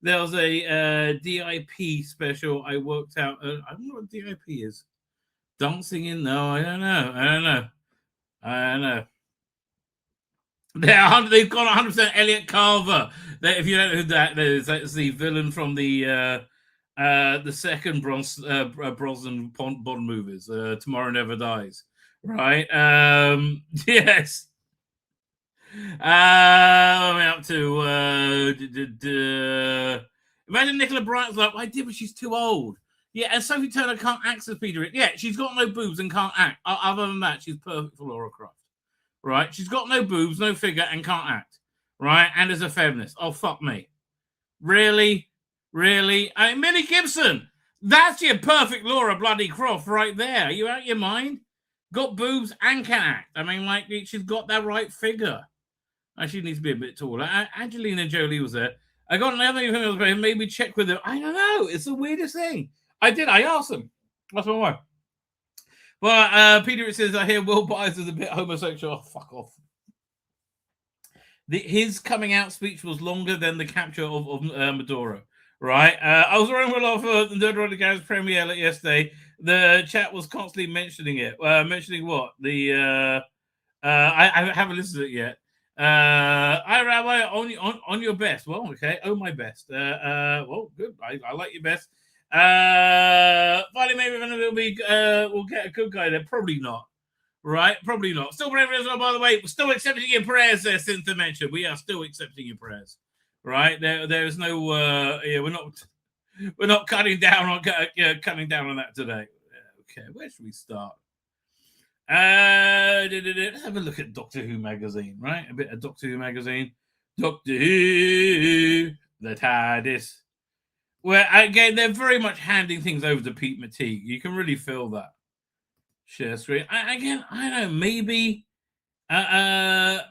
there was a DIP special, I worked out. I don't know what DIP is. Dancing in? No, I don't know. They've gone 100% Elliot Carver. If you don't know who that is, that's the villain from the second Brosnan Bond movies, Tomorrow Never Dies. Right? Yes. I'm up to imagine Nicola Bryant's like, I did, but she's too old. Yeah, and Sophie Turner can't act as Peter. Yeah, she's got no boobs and can't act. Other than that, she's perfect for Laura Croft. Right? She's got no boobs, no figure, and can't act. Right? And is a feminist. Oh, fuck me. Really? Really? I mean, Millie Gibson. That's your perfect Laura bloody Croft right there. Are you out of your mind? Got boobs and can act. I mean, like, she's got that right figure. She needs to be a bit taller. Angelina Jolie was there. I got another thing that was about maybe check with her. I don't know. It's the weirdest thing. I asked him. That's my wife. But Peter says, I hear Will Byers is a bit homosexual. Oh, fuck off. His coming out speech was longer than the capture of Maduro. Right? I was running well off the Nerd Roddy Garrett's premiere yesterday. The chat was constantly mentioning it. Mentioning what? I haven't listened to it yet. Hi, Rabbi, on your best. Well, okay. Oh, my best. Well, good. I like your best. Finally, maybe we'll get a good guy there. Probably not. Right? Probably not. Still praying for Israel, by the way. We're still accepting your prayers there, since they mentioned. We are still accepting your prayers. Right? There is no we're not cutting down on that today. Okay, where should we start? Let's have a look at Doctor Who magazine, right? A bit of Doctor Who magazine. Doctor Who, the TARDIS. Where, again, they're very much handing things over to Pete McTeague. You can really feel that. Share screen. I don't know, maybe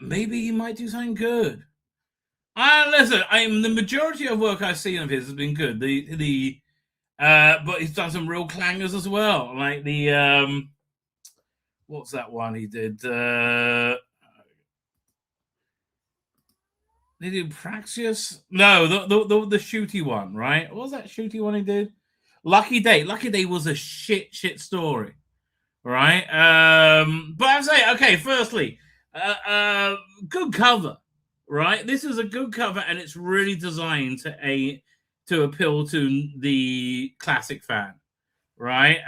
he might do something good. Listen, the majority of work I've seen of his has been good. But he's done some real clangers as well, like the what's that one he did? Did he do Praxius? No, the shooty one, right? What was that shooty one he did? Lucky Day. Lucky Day was a shit story, right? But I'm saying, okay, firstly, good cover, right? This is a good cover, and it's really designed to appeal to the classic fan, right?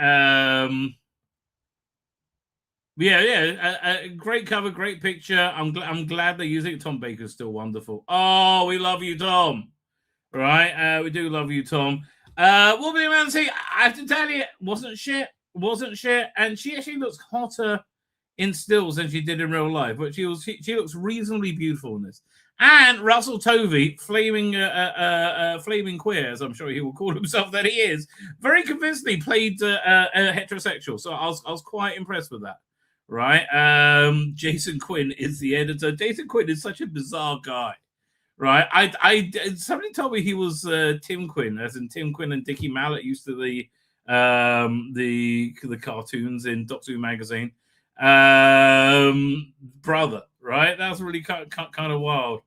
Great cover, great picture. I'm glad they're using it. Tom Baker's still wonderful. Oh, we love you, Tom. Right? We do love you, Tom. Woman Mancy, I have to tell you, wasn't shit, and she actually looks hotter in stills than she did in real life, but she looks reasonably beautiful in this. And Russell Tovey, flaming queer, as I'm sure he will call himself that he is, very convincingly played a heterosexual. So I was quite impressed with that. Right? Jason Quinn is the editor. Jason Quinn is such a bizarre guy. Right? Somebody told me he was Tim Quinn, as in Tim Quinn and Dickie Mallett used to the cartoons in Doctor Who magazine. Brother, right? That's really kind of wild.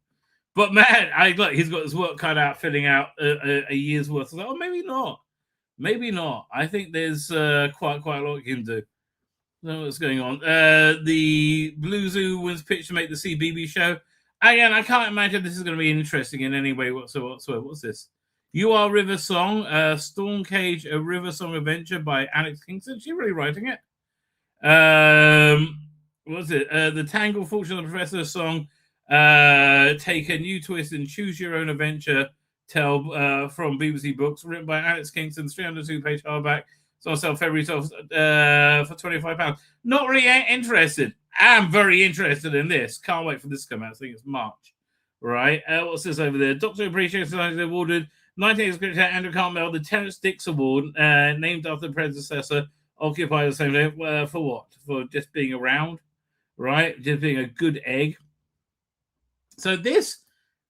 But man, look, he's got his work cut out, filling out a year's worth. Oh, maybe not. I think there's quite a lot you can do. I don't know what's going on. The Blue Zoo was pitched to make the CBB show. Again, I can't imagine this is going to be interesting in any way whatsoever. What's this? You Are River Song, Storm Cage, a River Song adventure by Alex Kingston. She's really writing it. What's it? The Tangled Fortune of the Professor song. Take a new twist and choose your own adventure. Tell from BBC Books, written by Alex Kingston, 302-page hardback. So I'll sell February for £25. Not really interested. I'm very interested in this. Can't wait for this to come out. I think it's March. Right? What's this over there? Doctor Appreciation Society awarded 19th scripture Andrew Cartmel the Terence Dix Award, named after the predecessor, occupied the same day. For what? For just being around, right? Just being a good egg. So this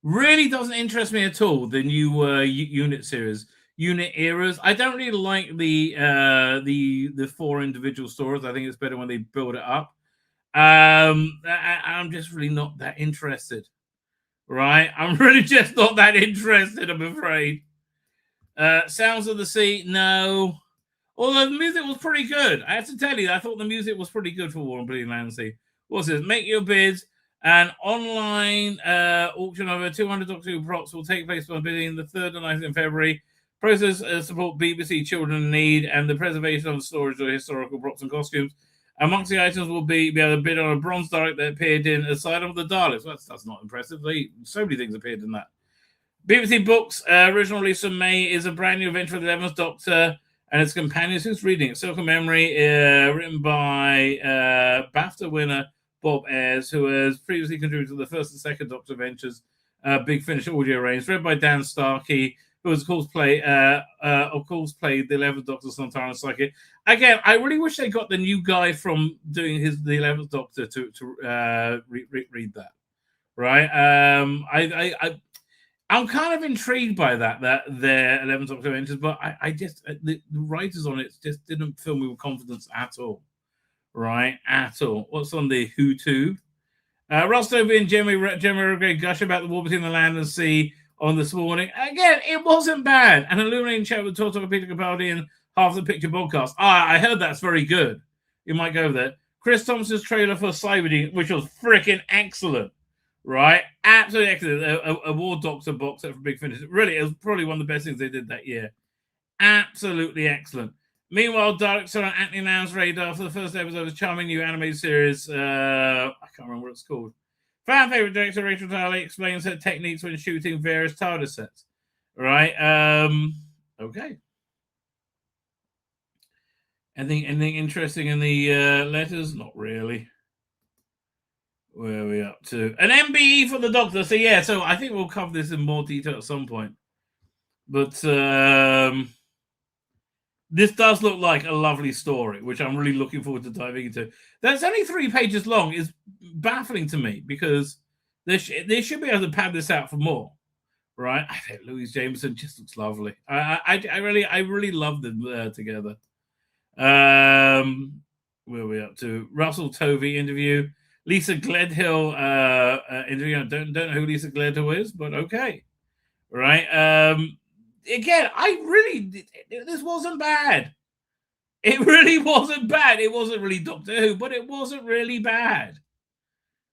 really doesn't interest me at all. The new unit series, unit eras. I don't really like the 4 individual stories. I think it's better when they build it up. I'm just really not that interested. Right? I'm really just not that interested, I'm afraid. Sounds of the Sea, no. Although the music was pretty good. I have to tell you, I thought the music was pretty good for Warren Billy Landsea. What's this? Make your bids. An online auction of over 200 Doctor Who props will take place by bidding the 3rd and 9th in February. Process support BBC Children in Need and the preservation of the storage of historical props and costumes. Amongst the items will be able to bid on a bronze Dalek that appeared in Asylum of the Daleks. Well, that's not impressive. So many things appeared in that. BBC Books, original release in May, is a brand new adventure of the 11th Doctor and its companions. Who's reading it? Circle Memory, written by BAFTA winner Bob Ayres, who has previously contributed to the first and second Doctor Adventures, Big Finish audio range, read by Dan Starkey, who has, of course, played the 11th Doctor, Sontaran Psychic. Again, I really wish they got the new guy from doing the 11th Doctor to read that. Right? I'm kind of intrigued by that their 11th Doctor Adventures, but I just the writers on it just didn't fill me with confidence at all. Right? At all. What's on the Who tube? Rostover and Jeremy gush about the war between the land and sea on this morning. Again, it wasn't bad. An illuminating chat with Toto Peter Capaldi and Half the Picture podcast. I heard that's very good. You might go there. Chris Thompson's trailer for Cyberdine, which was freaking excellent. Right? Absolutely excellent. A War Doctor box set for Big Finish. Really, it was probably one of the best things they did that year. Absolutely excellent. Meanwhile, director on Anthony Lamb's radar for the first episode of the charming new animated series. I can't remember what it's called. Fan favorite director Rachel Talley explains her techniques when shooting various TARDIS sets. Right? Okay. Anything interesting in the letters? Not really. Where are we up to? An MBE for the Doctor. So yeah, so I think we'll cover this in more detail at some point. But this does look like a lovely story, which I'm really looking forward to diving into. That's only 3 pages long. It's baffling to me because They should be able to pad this out for more, right? I think Louise Jameson just looks lovely. I really love them together. Where are we up to? Russell Tovey interview. Lisa Gledhill interview. I don't know who Lisa Gledhill is, but okay. Right. Again, this wasn't bad. It really wasn't bad. It wasn't really Doctor Who, but it wasn't really bad.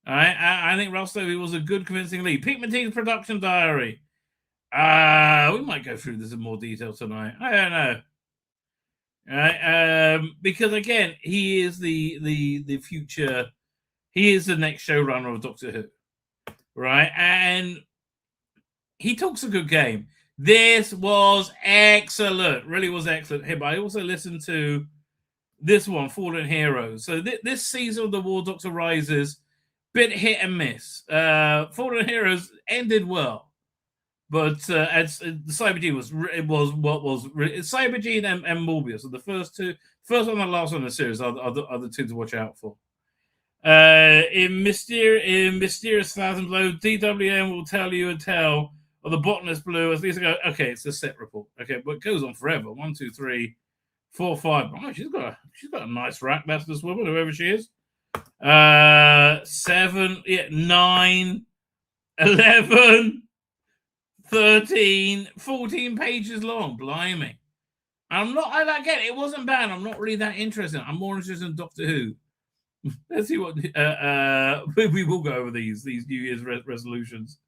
All right. I think Russell Tovey was a good convincing lead. Pete Mateen's production diary. We might go through this in more detail tonight. I don't know. Right, because again, he is the future. He is the next showrunner of Doctor Who, right? And he talks a good game. This was excellent, really was excellent. Hey, but I also listened to this one, Fallen Heroes. So this season of The War Doctor Rises, bit hit and miss. Fallen Heroes ended well. But as the Cybergene was Cybergene and Morbius are the first one and last one in the series are the two to watch out for. In Mysterious Thousand Blow, DWM will tell you a tale of the Botanist Blue. As Lisa goes, okay, it's a set report. Okay, but it goes on forever. 1, 2, 3, 4, 5. Oh, she's got a nice rack. That's this woman, whoever she is. 7, 9, 11. 13, 14 pages long. Blimey. Again, it wasn't bad. I'm not really that interested. I'm more interested in Doctor Who. Let's see what we will go over these New Year's resolutions.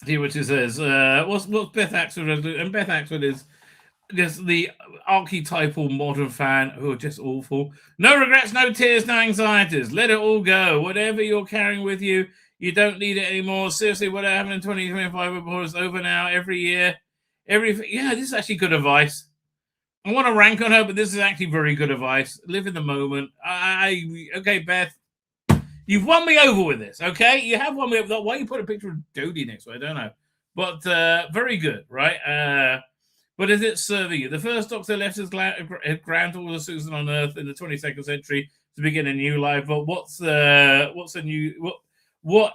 See what she says. What's Beth Axford resolution? And Beth Axford is just the archetypal modern fan who are just awful. No regrets, no tears, no anxieties. Let it all go. Whatever you're carrying with you, you don't need it anymore. Seriously, what happened in 2025 is over now. Every year, this is actually good advice. I want to rank on her, but this is actually very good advice. Live in the moment. Okay, Beth, you've won me over with this. Okay, you have won me over. Why you put a picture of Jodie next to it? I don't know, but very good, right? But is it serving you? The first Doctor left his granddaughter Susan on Earth in the 22nd century to begin a new life. But what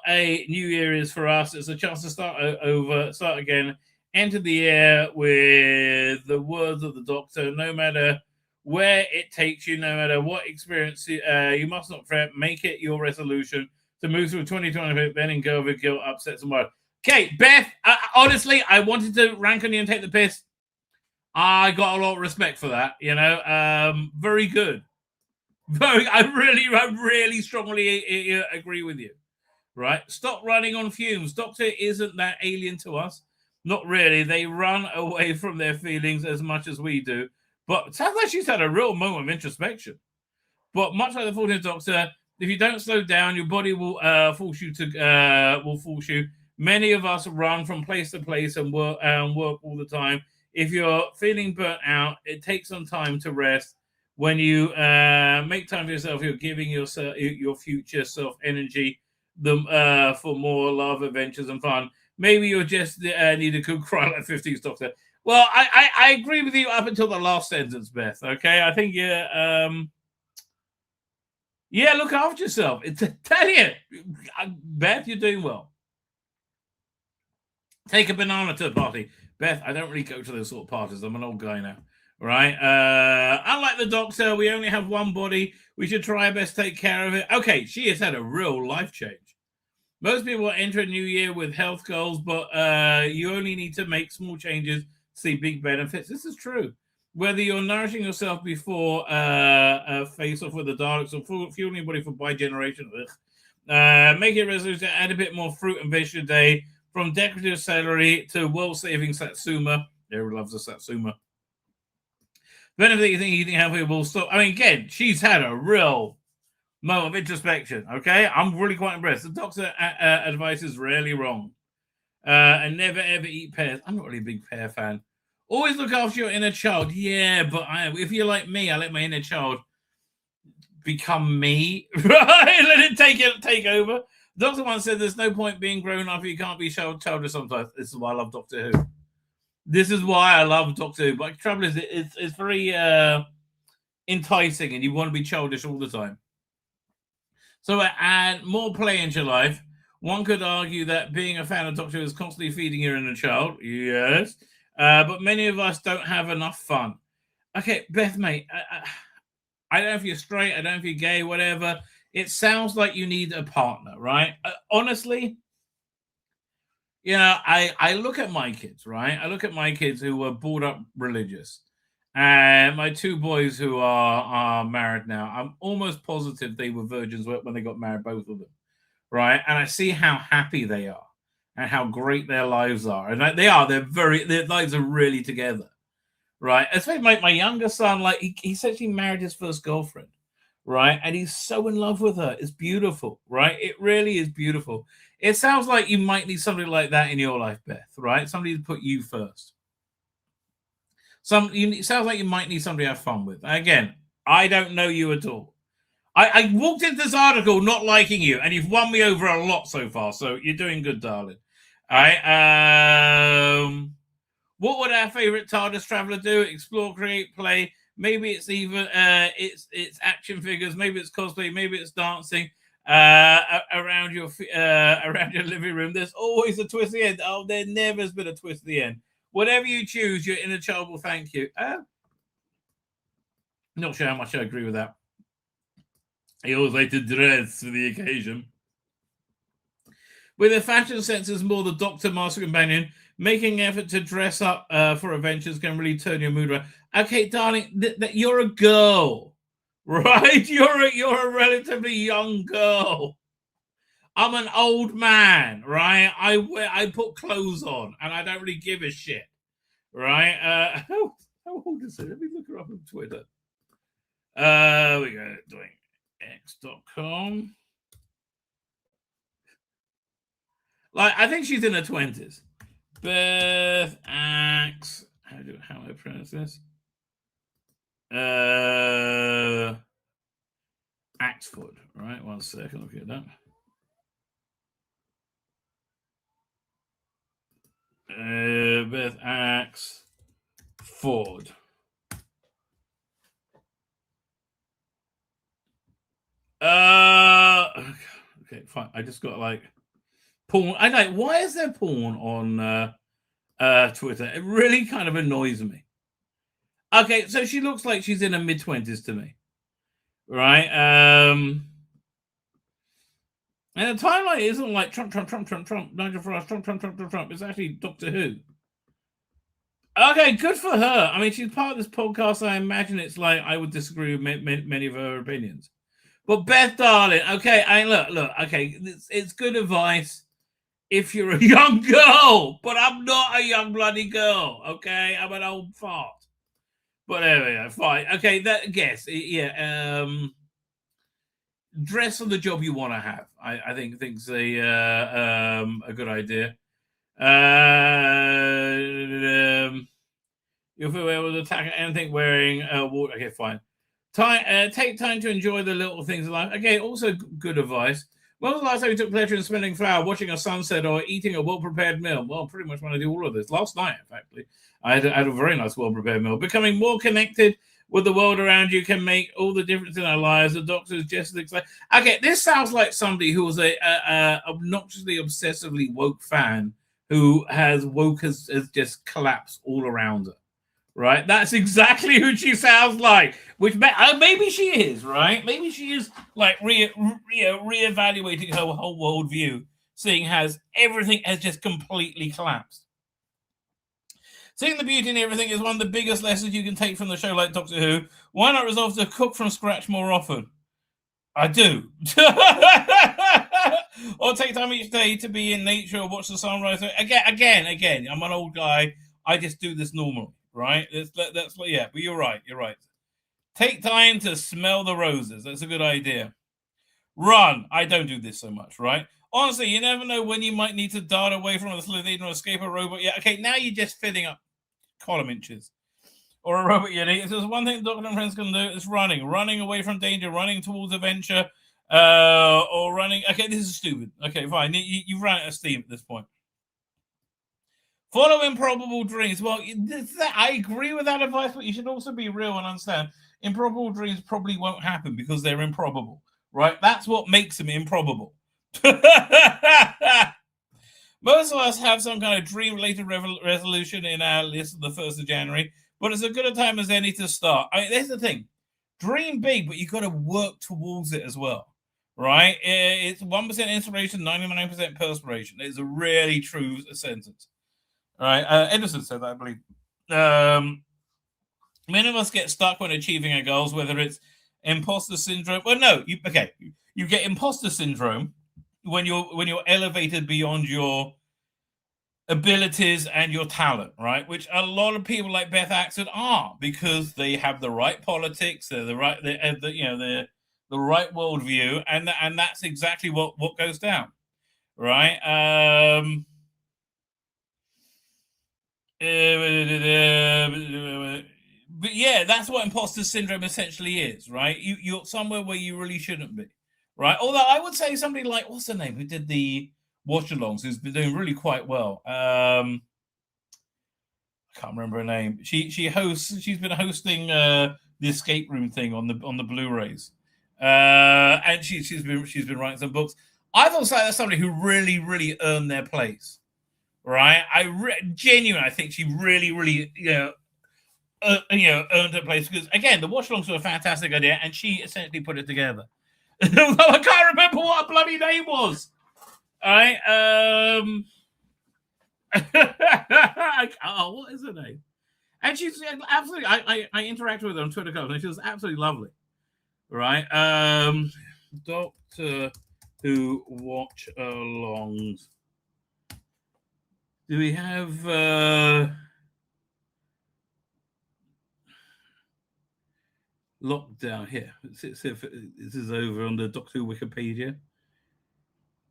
a new year is for us. It's a chance to start over, start again, enter the air with the words of the Doctor. No matter where it takes you, no matter what experience, you must not fret. Make it your resolution to move through 2020, then and go over guilt, upsets, and what. Okay, Beth, honestly, I wanted to rank on you and take the piss. I got a lot of respect for that, very good. I really strongly agree with you. Right? Stop running on fumes. Doctor isn't that alien to us. Not really. They run away from their feelings as much as we do. But it sounds like she's had a real moment of introspection. But much like the 14th Doctor, if you don't slow down, your body will force you. Many of us run from place to place and work all the time. If you're feeling burnt out, it takes some time to rest. When you make time for yourself, you're giving yourself your future self energy for more love, adventures, and fun. Maybe you just need a good cry like 50s Doctor. Well, I agree with you up until the last sentence, Beth. Okay, I think look after yourself. Tell you, Beth, you're doing well. Take a banana to the party. Beth, I don't really go to those sort of parties. I'm an old guy now. Right? Unlike the Doctor, we only have one body. We should try our best to take care of it. Okay, she has had a real life change. Most people enter a new year with health goals, but you only need to make small changes to see big benefits. This is true. Whether you're nourishing yourself before face off with the Daleks or fueling your body for bi-generation, make it resolute to add a bit more fruit and veg a day, from decorative celery to world-saving satsuma. Everyone loves a satsuma. Benefit you think eating healthy will stop. I mean, again, she's had a real moment of introspection. Okay, I'm really quite impressed. The Doctor advice is rarely wrong. And never ever eat pears. I'm not really a big pear fan. Always look after your inner child. Yeah, but if you're like me, I let my inner child become me. Right? Let it take over. The Doctor once said, "There's no point being grown up if you can't be childish sometimes." This is why I love Doctor Who. This is why I love Doctor Who. But the trouble is, it's very enticing, and you want to be childish all the time. So add more play into your life. One could argue that being a fan of Doctor Who is constantly feeding your inner child. Yes. But many of us don't have enough fun. Okay, Beth, mate, I don't know if you're straight, I don't know if you're gay, whatever. It sounds like you need a partner, right? Honestly, you know, I look at my kids, right? I look at my kids who were brought up religious. And my two boys who are married now, I'm almost positive they were virgins when they got married, both of them, right? And I see how happy they are and how great their lives are. And their lives are really together, right? Especially my younger son, like he's actually married his first girlfriend, right? And he's so in love with her. It's beautiful, right? It really is beautiful. It sounds like you might need somebody like that in your life, Beth, right? Somebody to put you first. It sounds like you might need somebody to have fun with. Again, I don't know you at all. I walked into this article not liking you, and you've won me over a lot so far, so you're doing good, darling. All right. What would our favorite TARDIS traveler do? Explore, create, play. Maybe it's even it's action figures. Maybe it's cosplay. Maybe it's dancing around your living room. There's always a twist at the end. Oh, there never has been a twist at the end. Whatever you choose, your inner child will thank you. Not sure how much I agree with that. I always like to dress for the occasion. With a fashion sense is more the Doctor Master Companion, making effort to dress up for adventures can really turn your mood around. Okay, darling, you're a girl, right? You're a relatively young girl. I'm an old man, right? I put clothes on and I don't really give a shit, right? How old is it? Let me look her up on Twitter. We go doing x.com. Like, I think she's in her 20s. Beth Axe. How do I pronounce this? Axford, right? 1 second, look at that. Beth Axe Ford. Okay, fine. I just got like porn. I know. Why is there porn on Twitter? It really kind of annoys me. Okay, so she looks like she's in her mid-20s to me, right? And the timeline isn't like Trump, Nigel Farage, Trump. It's actually Doctor Who. Okay, good for her. I mean, she's part of this podcast. I imagine it's like I would disagree with many of her opinions. But Beth, darling, okay, look, okay, it's good advice if you're a young girl, but I'm not a young bloody girl, okay? I'm an old fart. But there we go, fine. Okay, yeah. Dress for the job you want to have. I think it's a good idea. You'll feel able to attack anything wearing water. Okay, fine. Take time to enjoy the little things in life. Okay, also good advice. When was the last time you took pleasure in smelling flower, watching a sunset, or eating a well-prepared meal? Well, pretty much when I do all of this. Last night, in fact, I had a very nice, well-prepared meal. Becoming more connected with the world around you can make all the difference in our lives. The Doctor is just excited. Okay, this sounds like somebody who was a obnoxiously, obsessively woke fan who has just collapsed all around her. Right, that's exactly who she sounds like. Which maybe she is, right? Maybe she is like reevaluating her whole worldview, seeing as everything has just completely collapsed. Seeing the beauty in everything is one of the biggest lessons you can take from the show like Doctor Who. Why not resolve to cook from scratch more often? I do. Or take time each day to be in nature or watch the sunrise. Again, I'm an old guy. I just do this normally. Right? That's yeah, but you're right. Take time to smell the roses. That's a good idea. Run. I don't do this so much, right? Honestly, you never know when you might need to dart away from a Slitheen or escape a robot. Yeah, okay, now you're just filling up column inches. Or a robot yeti. If there's one thing Doctor and friends can do, it's running. Running away from danger, running towards adventure, or running. Okay, this is stupid. Okay, fine. You've run out of steam at this point. Follow improbable dreams. Well, I agree with that advice, but you should also be real and understand improbable dreams probably won't happen because they're improbable, right? That's what makes him improbable. Most of us have some kind of dream-related resolution in our list of the 1st of January, but it's as good a time as any to start. I mean, there's the thing. Dream big, but you've got to work towards it as well, right? It's 1% inspiration, 99% perspiration. It's a really true sentence. All right, Edison said that, I believe. Many of us get stuck when achieving our goals, whether it's imposter syndrome. Well, no, you get imposter syndrome when you're elevated beyond your abilities and your talent, right? Which a lot of people like Beth Axford are, because they have the right politics, they're the right, the right worldview, and that's exactly what goes down, right? But yeah, that's what imposter syndrome essentially is, right? You're somewhere where you really shouldn't be, right? Although I would say somebody like, what's her name, who did the watch-alongs, who's been doing really quite well. I can't remember her name. She's been hosting the escape room thing on the Blu-rays, and she's been writing some books. I thought that's somebody who really earned their place, right? Genuinely, I think she really earned her place, because again, the watch-alongs were a fantastic idea, and she essentially put it together. I can't remember what her bloody name was. All right. What is her name? And she's absolutely. I interacted with her on Twitter, and she was absolutely lovely. Right. Doctor Who watch-alongs. Do we have? Lockdown here. This is over on the Doctor Who Wikipedia.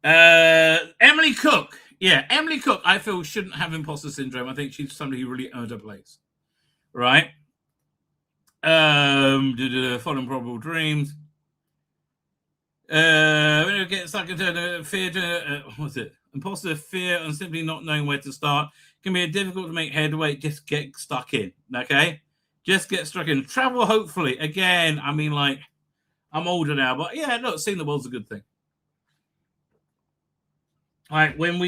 Emily Cook. Yeah, Emily Cook, I feel, shouldn't have imposter syndrome. I think she's somebody who really earned her place. Right? Following probable dreams. When you get stuck into fear, what's it? Imposter fear and simply not knowing where to start can be difficult to make headway. Just get stuck in. Okay? Just get stuck in. Travel, hopefully. Again, I mean, like, I'm older now, but yeah, look, seeing the world's a good thing. Like when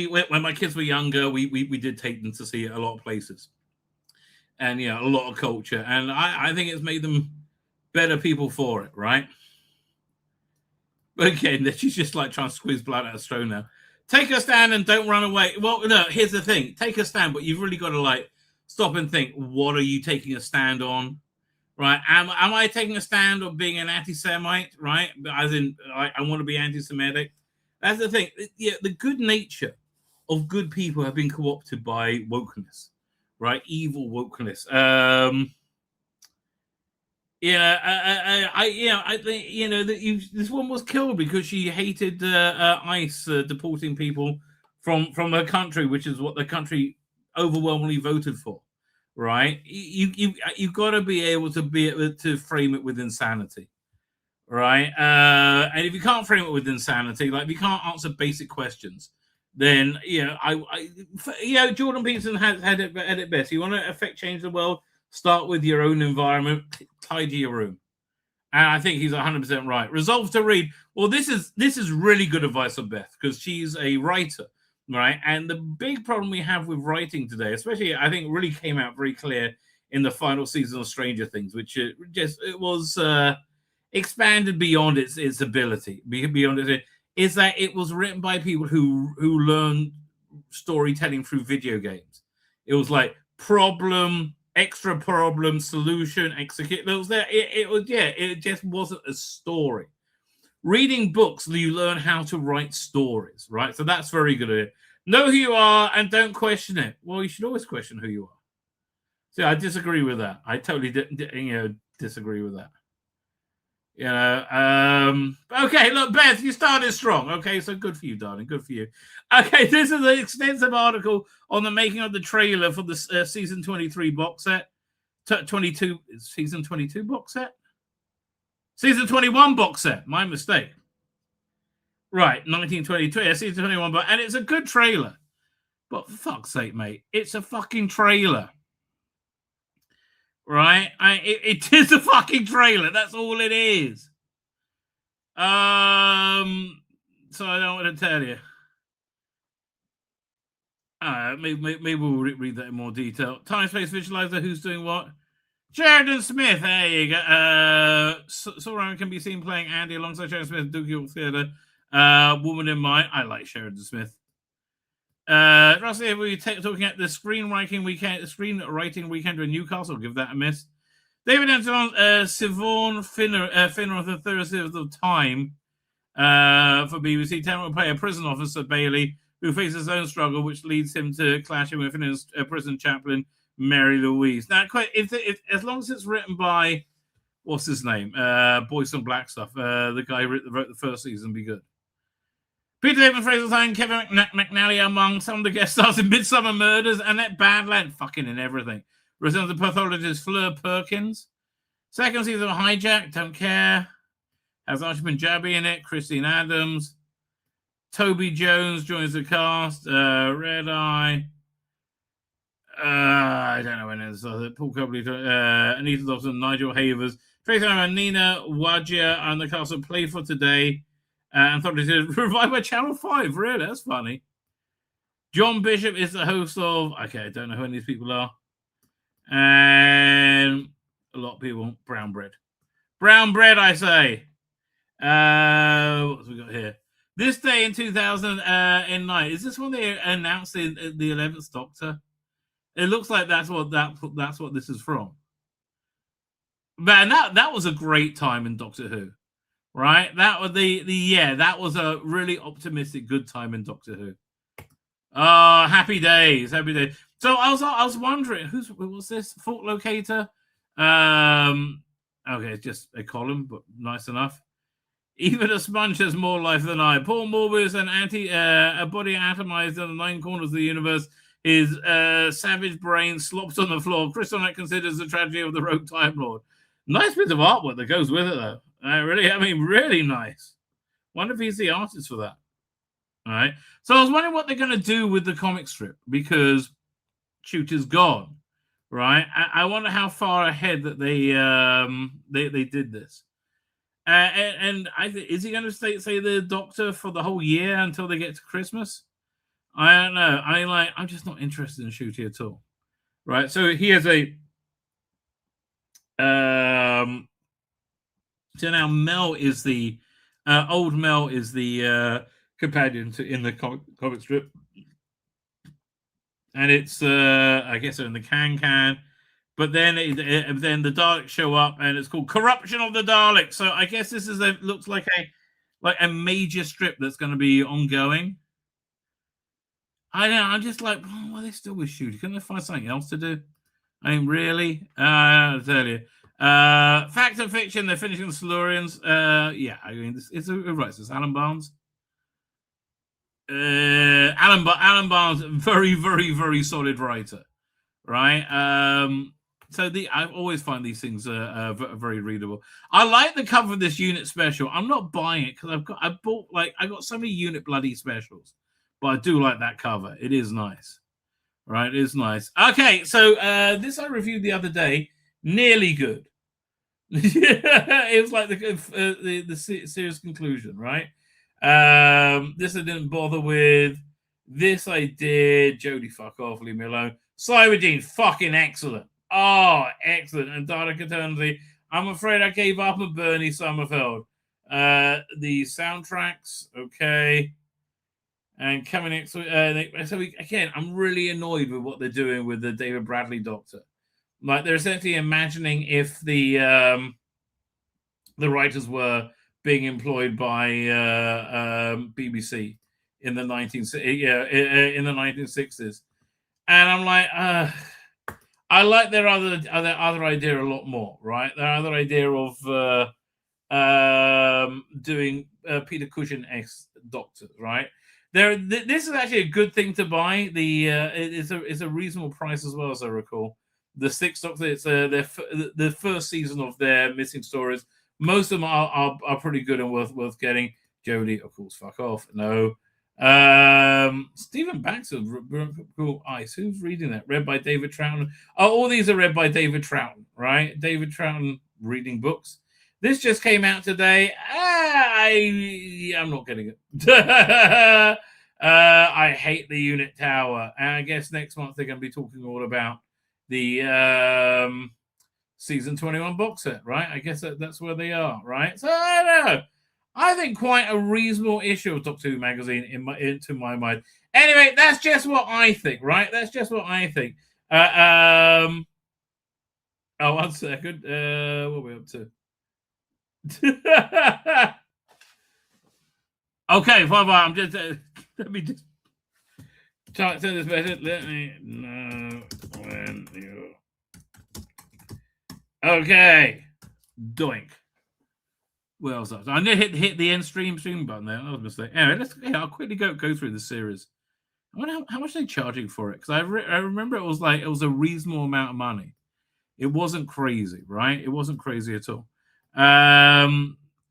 my kids were younger, we did take them to see a lot of places, and a lot of culture, and I think it's made them better people for it, right? But again, she's just like trying to squeeze blood out of straw now. Take a stand and don't run away. Well, no, here's the thing: take a stand, but you've really got to like stop and think. What are you taking a stand on? Right? Am I taking a stand on being an anti-Semite? Right? As in, I want to be anti-Semitic. That's the thing. Yeah, the good nature of good people have been co-opted by wokeness, right? Evil wokeness. I think that this one was killed because she hated ICE deporting people from her country, which is what the country overwhelmingly voted for, right? You've got to be able to frame it with insanity. Right, and if you can't frame it with insanity, like if you can't answer basic questions, then Jordan Peterson had it best. You want to affect change the world, start with your own environment, tidy your room, and I think he's 100% right. Resolve to read. Well, this is really good advice of Beth, because she's a writer, right? And the big problem we have with writing today, especially, I think, really came out very clear in the final season of Stranger Things, which it was. Expanded beyond its ability, beyond it, is that it was written by people who learned storytelling through video games. It was like problem, extra problem, solution, execute. It was there. It just wasn't a story. Reading books, you learn how to write stories, right? So that's very good. Know who you are and don't question it. Well, you should always question who you are. See, I disagree with that. I totally disagree with that. Okay, look, Beth, you started strong. Okay, so good for you, darling. Good for you. Okay, this is an extensive article on the making of the trailer for the season 23 box set. 22 season 22 box set? Season 21 box set. My mistake. Right, 1922, season 21 box, and it's a good trailer. But for fuck's sake, mate, it's a fucking trailer. Right? It is a fucking trailer. That's all it is. So I don't want to tell you. Maybe we'll read that in more detail. Time Space Visualizer, who's doing what? Sheridan Smith, there you go. Sauron can be seen playing Andy alongside Sheridan Smith, Duke York Theatre. Woman in Mind. I like Sheridan Smith. Rossi, we're talking at the screenwriting weekend in Newcastle. I'll give that a miss. David Anton, Siobhan Finner of the Thursday of the Time for BBC 10 will play a prison officer, Bailey, who faces his own struggle, which leads him to clashing with his prison chaplain, Mary Louise. Now, as long as it's written by, what's his name? Boys and Black Stuff. The guy who wrote the first season, be good. Peter David Fraser, Kevin McNally among some of the guest stars in Midsummer Murders, and that Badland, fucking in everything. Returns the pathologist Fleur Perkins. Second season of Hijack, don't care. Has Archibald Jabi in it, Christine Adams. Toby Jones joins the cast. Red Eye. I don't know when it is. Paul Cobley, Anita Dawson, Nigel Havers. Tracy and Nina Wajia and the cast of Play for Today. Anthology revived by Channel 5. Really? That's funny. John Bishop is the host of... Okay, I don't know who any of these people are. And a lot of people. Brown bread. Brown bread, I say. What have we got here? This day in 2009. Is this when they announced the 11th Doctor? It looks like that's what this is from. Man, that was a great time in Doctor Who, right? That was that was a really optimistic, good time in Doctor Who. Happy days, happy days. So I was wondering, what's this? Fault Locator? Okay, it's just a column, but nice enough. Even a sponge has more life than I. Paul Morbius, a body atomized in the 9 corners of the universe. His savage brain slops on the floor. Crystal Knight considers the tragedy of the rogue Time Lord. Nice bit of artwork that goes with it, though. Really nice. Wonder if he's the artist for that. All right. So I was wondering what they're going to do with the comic strip, because Shooter's gone. Right. I wonder how far ahead that they did this. And is he going to say the Doctor for the whole year until they get to Christmas? I don't know. I'm just not interested in Shooty at all. Right. So he has a. So now Mel is the old Mel is the companion in the comic strip, and it's I guess they're in the can. But then the Daleks show up, and it's called Corruption of the Daleks. So I guess this looks like a major strip that's going to be ongoing. I know. I'm just like, why are they still with Shooty? Couldn't they find something else to do? Really? I'll tell you. Fact and fiction. They're finishing the Silurians. It's Alan Barnes. Alan Barnes, very, very, very solid writer, right? So I always find these things very readable. I like the cover of this unit special. I'm not buying it because I got so many unit bloody specials, but I do like that cover. It is nice, right? It is nice. Okay, so this I reviewed the other day. Nearly good. It was like the series conclusion, right? This I didn't bother with. This I did. Jodie, fuck off, leave me alone. Cyberdine, fucking excellent. Oh, excellent. And Dalek Eternity. I'm afraid I gave up on Bernie Summerfeld. The soundtracks, okay. And coming next week, again, I'm really annoyed with what they're doing with the David Bradley Doctor. Like, they're essentially imagining if the writers were being employed by BBC in the 1960s, and I'm like, I like their other idea a lot more, right? Their other idea of doing Peter Cushing-esque Doctor, right? This is actually a good thing to buy. It's a reasonable price as well, as I recall. The Sixth Doctor, it's the first season of their missing stories. Most of them are pretty good and worth getting. Jodie, of course, fuck off. No. Stephen Baxter, Cool Ice. Who's reading that? Read by David Troughton. Oh, all these are read by David Troughton, right? David Troughton reading books. This just came out today. I'm not getting it. I hate the unit tower. And I guess next month they're going to be talking all about the season 21 box set, right? I guess that's where they are, right? So I don't know. I think quite a reasonable issue of Doctor Who magazine into my mind. Anyway, that's just what I think, right? That's just what I think. Oh, 1 second. What are we up to? Okay, fine. I'm just let me just try to say this better. Let me know when you. Okay, doink. Well, I need to hit the end stream button there. That was a mistake. Anyway, I'll quickly go through the series. I wonder how much they're charging for it, because I remember it was a reasonable amount of money. It wasn't crazy, right? It wasn't crazy at all.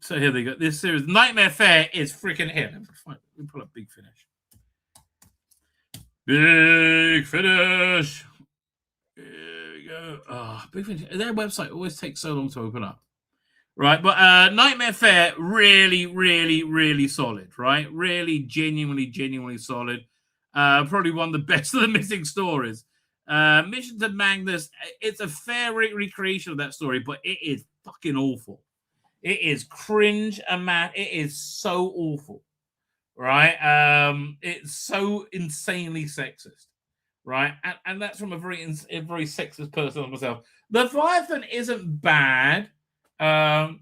So here they go. This series, Nightmare Fair, is freaking here. Let me pull up Big Finish. Big Finish. Here we go. Oh, Big Finish. Their website always takes so long to open up. Right, but Nightmare Fair, really, really, really solid, right? Really, genuinely solid. Probably one of the best of the missing stories. Mission to Magnus, it's a fair recreation of that story, but it is fucking awful. It is cringe and mad. It is so awful, right? It's so insanely sexist, right? And that's from a very sexist person like myself. The Leviathan isn't bad. But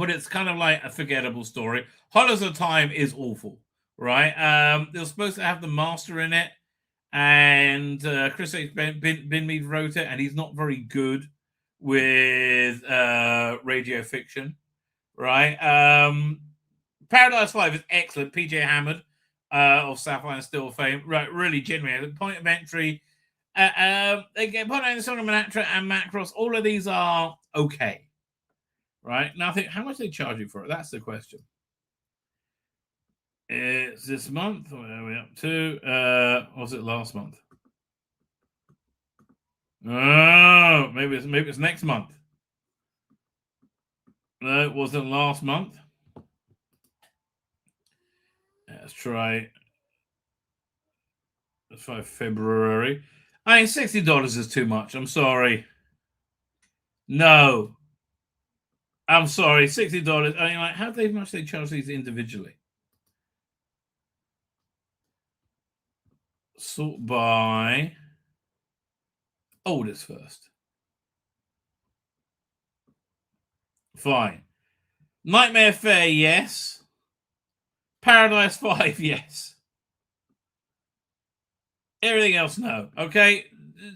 it's kind of like a forgettable story. Hollows of Time is awful, right? They're supposed to have the Master in it, and Chris H. Binmead wrote it, and he's not very good with radio fiction, right? Paradise 5 is excellent. PJ Hammond of Sapphire and Steel fame, right? Really genuine. The point of entry. Again, Point of Song of Manatra and Macross, all of these are okay, right? Now, I think how much are they charging for it? That's the question. It's this month. What are we up to? Was it last month? Oh, maybe it's next month. No, it wasn't last month. Let's try February. I mean, $60 is too much. I'm sorry. No. I'm sorry. $60. I mean, like, how much they charge these individually? Sort by oldest first. Fine. Nightmare Fair, yes. Paradise 5, yes. Everything else, no. Okay,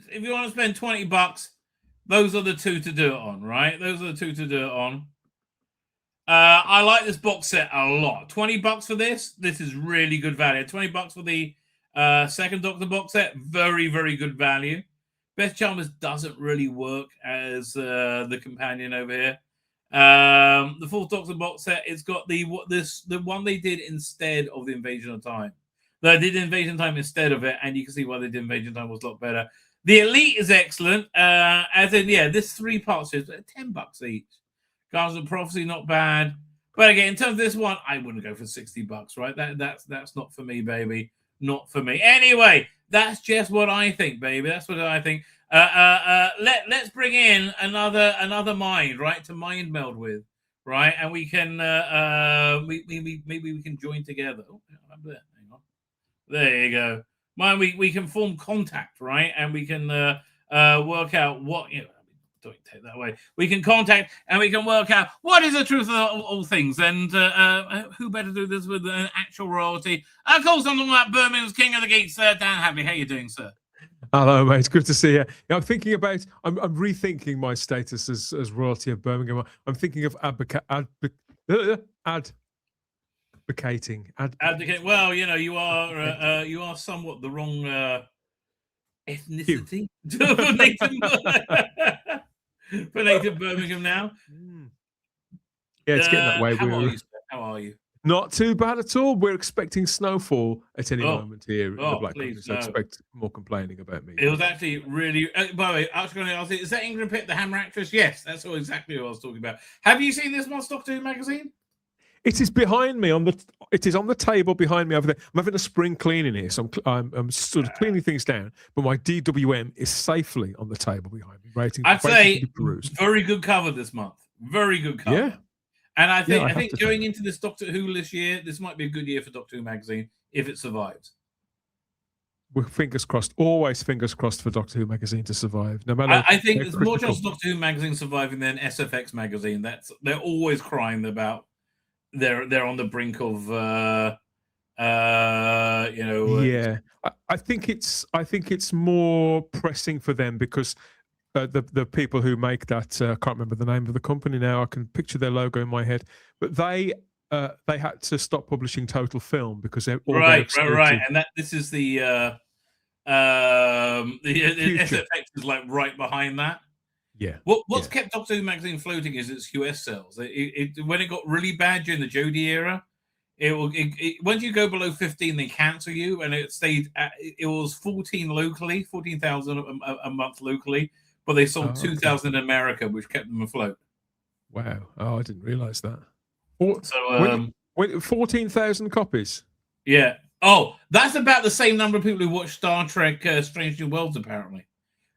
if you want to spend $20, those are the two to do it on, right? Those are the two to do it on. I like this box set a lot. $20 for this. This is really good value. $20 for the second Doctor box set. Very, very good value. Beth Chalmers doesn't really work as the companion over here. The fourth Doctor box set, it's got the one they did instead of the Invasion of Time. They did Invasion Time instead of it, and you can see why they did Invasion Time was a lot better. The Elite is excellent. As in, yeah, this 3-part series, $10 each. Guardians of Prophecy, not bad. But again, in terms of this one, I wouldn't go for $60, right? That's not for me, baby. Not for me. Anyway, that's just what I think, baby. That's what I think. Let's bring in another mind, right, to mind meld with, right? And we can maybe we can join together. Oh, hang on. There you go. We can form contact, right? And we can work out what, don't take that away. We can contact and we can work out what is the truth of all things. And who better do this with an actual royalty? Of course, I'm talking about Birmingham's King of the Geeks, Dan Hadley. How you doing, sir? Hello, mate. It's good to see you. Yeah, I'm thinking about. I'm rethinking my status as royalty of Birmingham. I'm thinking of advocating. Well, you are somewhat the wrong ethnicity for native Birmingham now. Yeah, it's getting that way. How are you? Not too bad at all. We're expecting snowfall at any Oh. moment here in the Oh, Black please, Country, so no. expect more complaining about me. It was actually really. By the way, I was going to ask you, is that Ingrid Pitt, the Hammer actress? Yes, that's all exactly what I was talking about. Have you seen this month's Doctor Who magazine? It is behind me it is on the table behind me over there. I'm having a spring cleaning here, so I'm sort of cleaning things down. But my DWM is safely on the table behind me, waiting I'd to say be perused. very good cover this month. Very good cover. Yeah. And I Yeah, I think have to going into this Doctor Who this year, this might be a good year for Doctor Who magazine if it survives. We're fingers crossed, always fingers crossed for Doctor Who magazine to survive. No matter. I think how there's more critical. chance of Doctor Who magazine surviving than SFX magazine. They're always crying about they're on the brink of Yeah, I think it's more pressing for them because the people who make that I can't remember the name of the company now. I can picture their logo in my head, but they had to stop publishing Total Film because they're all right, and this is the SFX is like right behind that. Yeah. What's kept Doctor Who magazine floating is its US sales. When it got really bad during the Jodie era, once you go below 15, they cancel you, and it stayed. It was 14,000 a month locally, but they sold 2,000 in America, which kept them afloat. Wow! Oh, I didn't realize that. So 14,000 copies. Yeah. Oh, that's about the same number of people who watch Star Trek: Strange New Worlds. Apparently,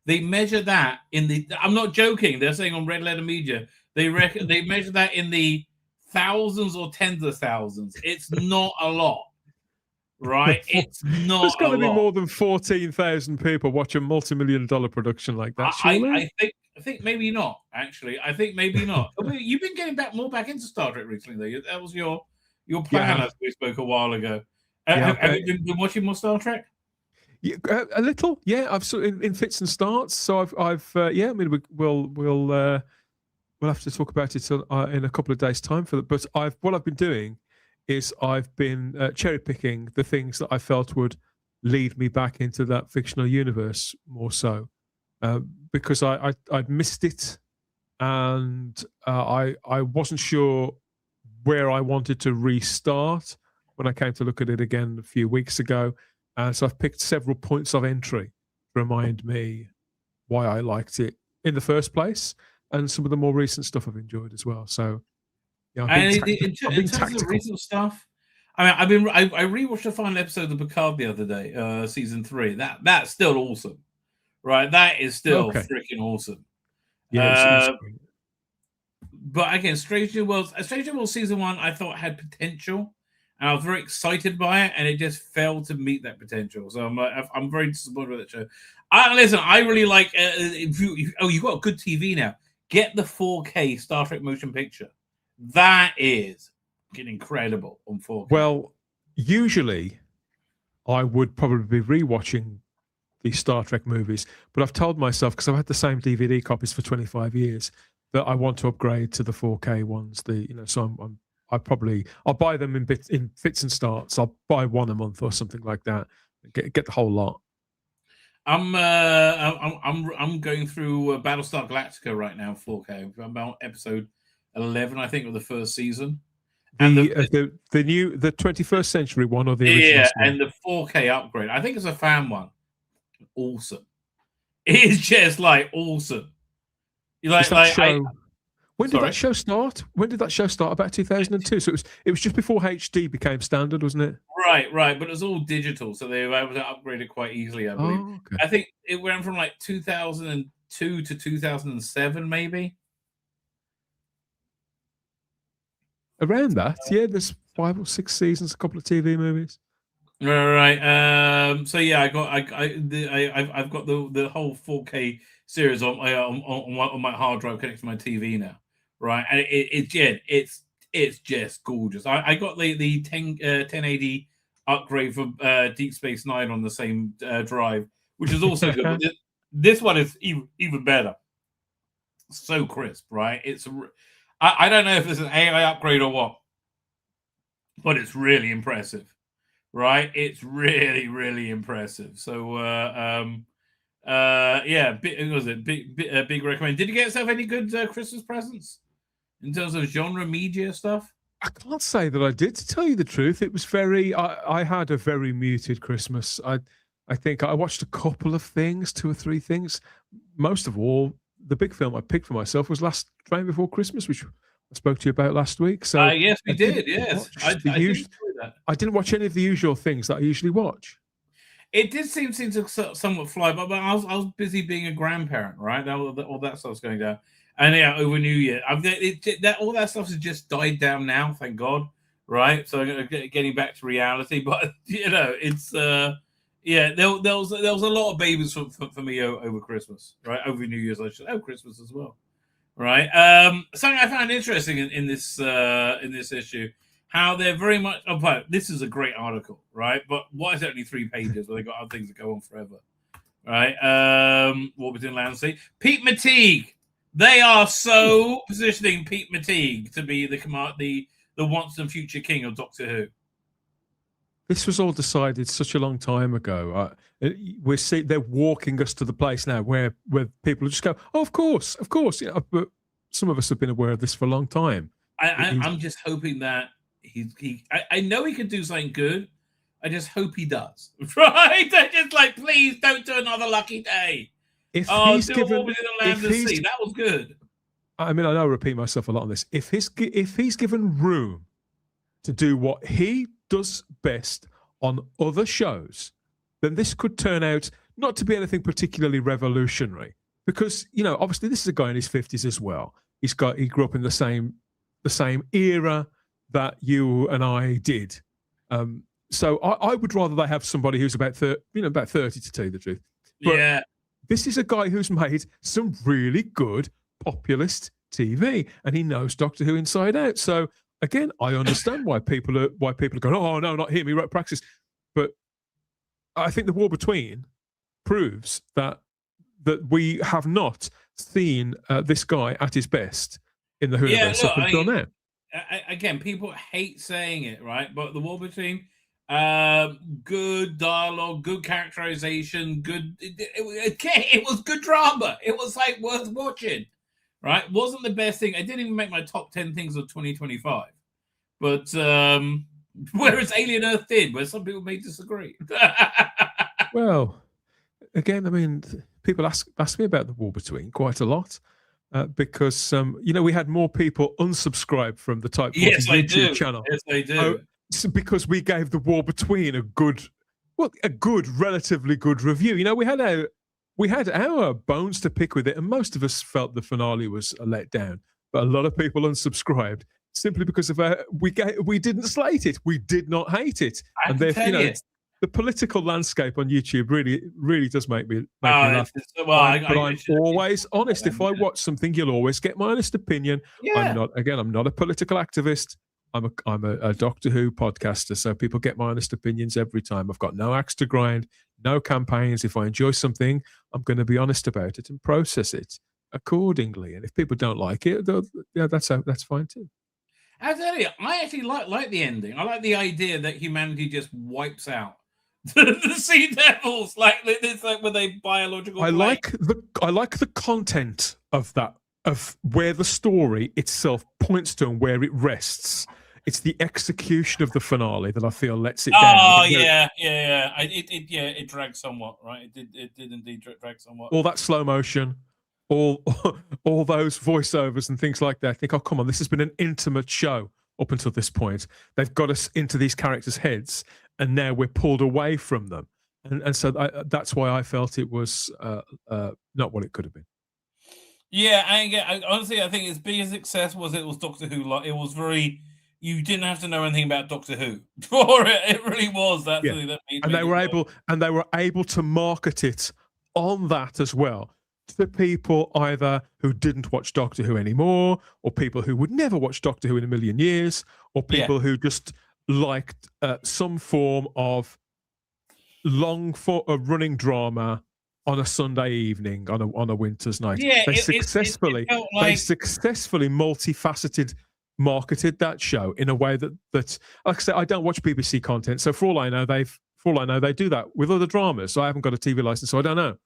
they measure that in the. I'm not joking. They're saying on Red Letter Media, they measure that in the thousands or tens of thousands. It's not a lot, right? It's not. There's got to be lot. more than 14,000 people watch a multi-million-dollar production like that. Surely? I think maybe not. Actually, I think maybe not. You've been getting more back into Star Trek recently, though. That was your plan as we spoke a while ago. Have you been watching more Star Trek? Yeah, a little. Yeah, I've sort of in fits and starts. So I've yeah. I mean, we'll have to talk about it in a couple of days' time for that. But what I've been doing is I've been cherry picking the things that I felt would lead me back into that fictional universe more so, because I'd missed it, and I wasn't sure where I wanted to restart when I came to look at it again a few weeks ago. So I've picked several points of entry to remind me why I liked it in the first place, and some of the more recent stuff I've enjoyed as well. So, yeah, in terms of recent stuff, I mean, I rewatched the final episode of Picard the other day, season 3. That's still awesome, right? That is still freaking awesome. Yeah. But again, Strange New Worlds season 1, I thought had potential, and I was very excited by it, and it just failed to meet that potential. So I'm very disappointed with that show. Listen, I really like. You've got good TV now. Get the 4K Star Trek motion picture. That is incredible on 4K. Well, usually I would probably be rewatching the Star Trek movies, but I've told myself, because I've had the same DVD copies for 25 years, that I want to upgrade to the 4K ones. So I'll buy them in fits and starts. I'll buy one a month or something like that. Get the whole lot. I'm going through Battlestar Galactica right now, 4K. I'm about episode 11, I think, of the first season. And the 21st century one, or the original? Yeah, and the 4K upgrade. I think it's a fan one. Awesome. It is just like awesome. When did that show start? When did that show start? About 2002. So it was just before HD became standard, wasn't it? Right. But it was all digital, so they were able to upgrade it quite easily, I believe. Oh, okay. I think it went from like 2002 to 2007, maybe. Around that, yeah. There's 5 or 6 seasons, a couple of TV movies. Right. So yeah, I've got the whole 4K series on my hard drive connected to my TV now. Right, and it's just gorgeous. I got the 1080 upgrade for Deep Space Nine on the same drive, which is also good. But this one is even better. So crisp, right? I don't know if it's an AI upgrade or what, but it's really impressive, right? It's really, really impressive. So yeah, big recommend. Did you get yourself any good Christmas presents in terms of genre media stuff? I can't say that I did, to tell you the truth. It was very. I had a very muted Christmas. I think I watched a couple of things, 2 or 3 things. Most of all, the big film I picked for myself was Last Train Before Christmas, which I spoke to you about last week. So yes, we did. Yes, I did enjoy that. I didn't watch any of the usual things that I usually watch. It did seem to somewhat fly, but I was busy being a grandparent, right? All that stuff's going down, and yeah, over New Year, all that stuff has just died down now, thank God, right? So getting back to reality, but it's yeah, there was a lot of babies for me over Christmas, right? Over New Year's, I should Christmas as well, right? Something I found interesting in this issue. How they're very much. Oh, this is a great article, right? But why is it only 3 pages? Well, they got other things that go on forever, right? War Between Land and Sea. Pete Matigue. They are so positioning Pete Matigue to be the once and future king of Doctor Who. This was all decided such a long time ago. They're walking us to the place now where people just go, "Oh, of course." But some of us have been aware of this for a long time. I'm just hoping that. I know he can do something good. I just hope he does. Right? I just please don't do another Lucky Day. If he's given, that was good. I mean, I know I repeat myself a lot on this. If he's given room to do what he does best on other shows, then this could turn out not to be anything particularly revolutionary. Because obviously, this is a guy in his 50s as well. He grew up in the same era that you and I did. So I would rather they have somebody who's about 30 to tell you the truth. But yeah. This is a guy who's made some really good populist TV, and he knows Doctor Who inside out. So again, I understand why people are going, "Oh no, not him, he wrote Praxis." But I think the War Between proves that we have not seen this guy at his best in the Who universe up until now. Again, people hate saying it, right? But the War Between, good dialogue, good characterization, good. It was good drama. It was worth watching, right? Wasn't the best thing. I didn't even make my top 10 things of 2025, but whereas Alien Earth did, where some people may disagree. Well, again, I mean, people ask me about the War Between quite a lot. Because we had more people unsubscribe from the Type 40 YouTube channel. Yes, they do. Because we gave the War Between a relatively good review. We had our bones to pick with it, and most of us felt the finale was a letdown. But a lot of people unsubscribed simply because of we didn't slate it. We did not hate it, and therefore, the political landscape on YouTube really does make me laugh. But I'm always honest. If I watch something, you'll always get my honest opinion. Yeah. I'm not a political activist. I'm a Doctor Who podcaster, so people get my honest opinions every time. I've got no axe to grind, no campaigns. If I enjoy something, I'm going to be honest about it and process it accordingly. And if people don't like it, that's fine too. I tell you, I actually like the ending. I like the idea that humanity just wipes out the Sea Devils, with a biological. I like the content of that, of where the story itself points to and where it rests. It's the execution of the finale that I feel lets it down. Oh yeah. It dragged somewhat, right? It did indeed drag somewhat. All that slow motion, all those voiceovers and things like that. I think, oh come on, this has been an intimate show up until this point. They've got us into these characters' heads, and now we're pulled away from them. And so that's why I felt it was not what it could have been. Yeah, honestly, I think its biggest success was Doctor Who. It was very. You didn't have to know anything about Doctor Who for it. It really was that. Yeah. And they were able to market it on that as well to people either who didn't watch Doctor Who anymore, or people who would never watch Doctor Who in a million years, or people who just liked some form of running drama on a Sunday evening on a winter's night. Yeah, they successfully multifaceted marketed that show in a way that like I said, I don't watch BBC content, so for all I know they do that with other dramas. So I haven't got a TV license, so I don't know.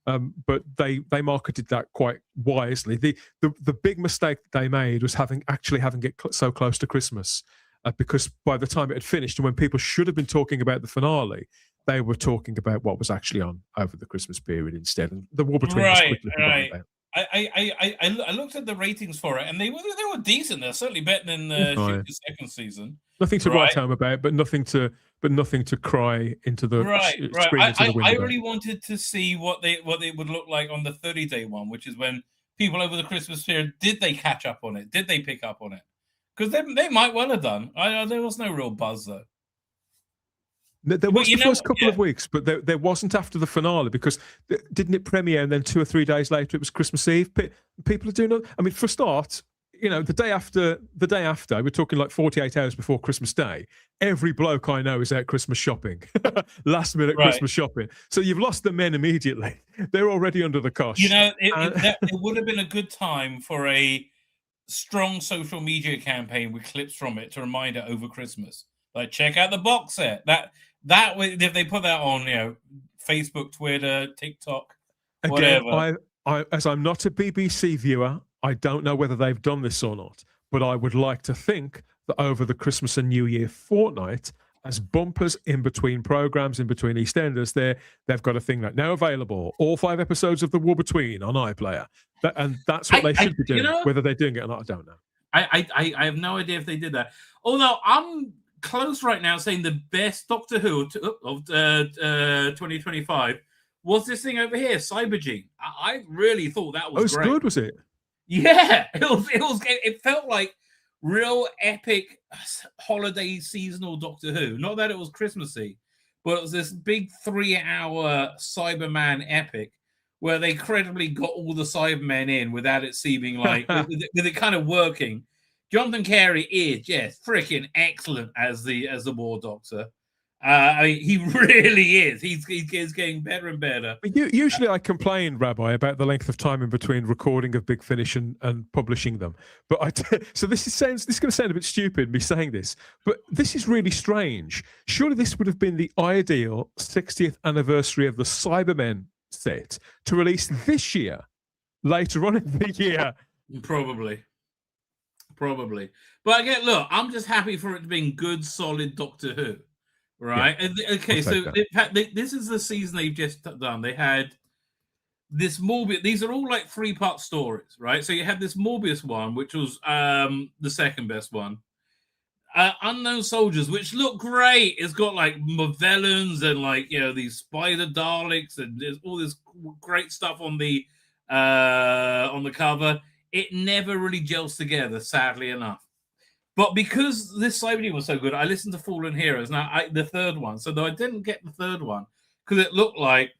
But they marketed that quite wisely. The big mistake they made was having it so close to Christmas, because by the time it had finished, and when people should have been talking about the finale, they were talking about what was actually on over the Christmas period instead. And the war between was quickly forgotten about. I looked at the ratings for it, and they were decent. They're certainly better than the second season. Nothing to write home about, but nothing to cry into the screen into the window. I really wanted to see what they would look like on the 30-day one, which is when people over the Christmas period, did they catch up on it? Did they pick up on it? Because they might well have done. There was no real buzz though. There was the first couple of weeks, but there wasn't after the finale, because didn't it premiere and then 2 or 3 days later it was Christmas Eve? People are doing it. I mean, for a start, the day after, we're talking like 48 hours before Christmas Day, every bloke I know is out Christmas shopping, last minute Christmas shopping. So you've lost the men immediately. They're already under the cosh. It would have been a good time for a strong social media campaign with clips from it to remind it over Christmas. Like, check out the box set. That way, if they put that on, Facebook, Twitter, TikTok, whatever. Again, as I'm not a BBC viewer, I don't know whether they've done this or not, but I would like to think that over the Christmas and New Year fortnight, as bumpers in between programs, in between EastEnders, they've got a thing like now available, all 5 episodes of The War Between on iPlayer. And that's what they should be doing. Whether they're doing it or not, I don't know. I have no idea if they did that. Although I'm close right now saying the best Doctor Who of 2025 was this thing over here, Cybergene. I really thought that was great. Good, was it? Yeah, it felt like real epic holiday seasonal Doctor Who. Not that it was Christmassy, but it was this big 3-hour Cyberman epic where they credibly got all the Cybermen in without it seeming like with it kind of working. Jonathan Carey is freaking excellent as the War Doctor. He really is. He's getting better and better. Usually I complain, Rabbi, about the length of time in between recording of Big Finish and publishing them. But so this is going to sound a bit stupid, me saying this, but this is really strange. Surely this would have been the ideal 60th anniversary of the Cybermen set to release this year, later on in the year. Probably. But again, look, I'm just happy for it to be good, solid Doctor Who. Right. Yeah. Okay. So this is the season they've just done. They had this Morbius. These are all like 3-part stories, right? So you had this Morbius one, which was the second best one. Unknown Soldiers, which look great. It's got like Movellans and like these spider Daleks, and there's all this great stuff on the cover. It never really gels together, sadly enough. But because this Cybergene was so good, I listened to Fallen Heroes. Now, the third one. So though I didn't get the third one, because it looked like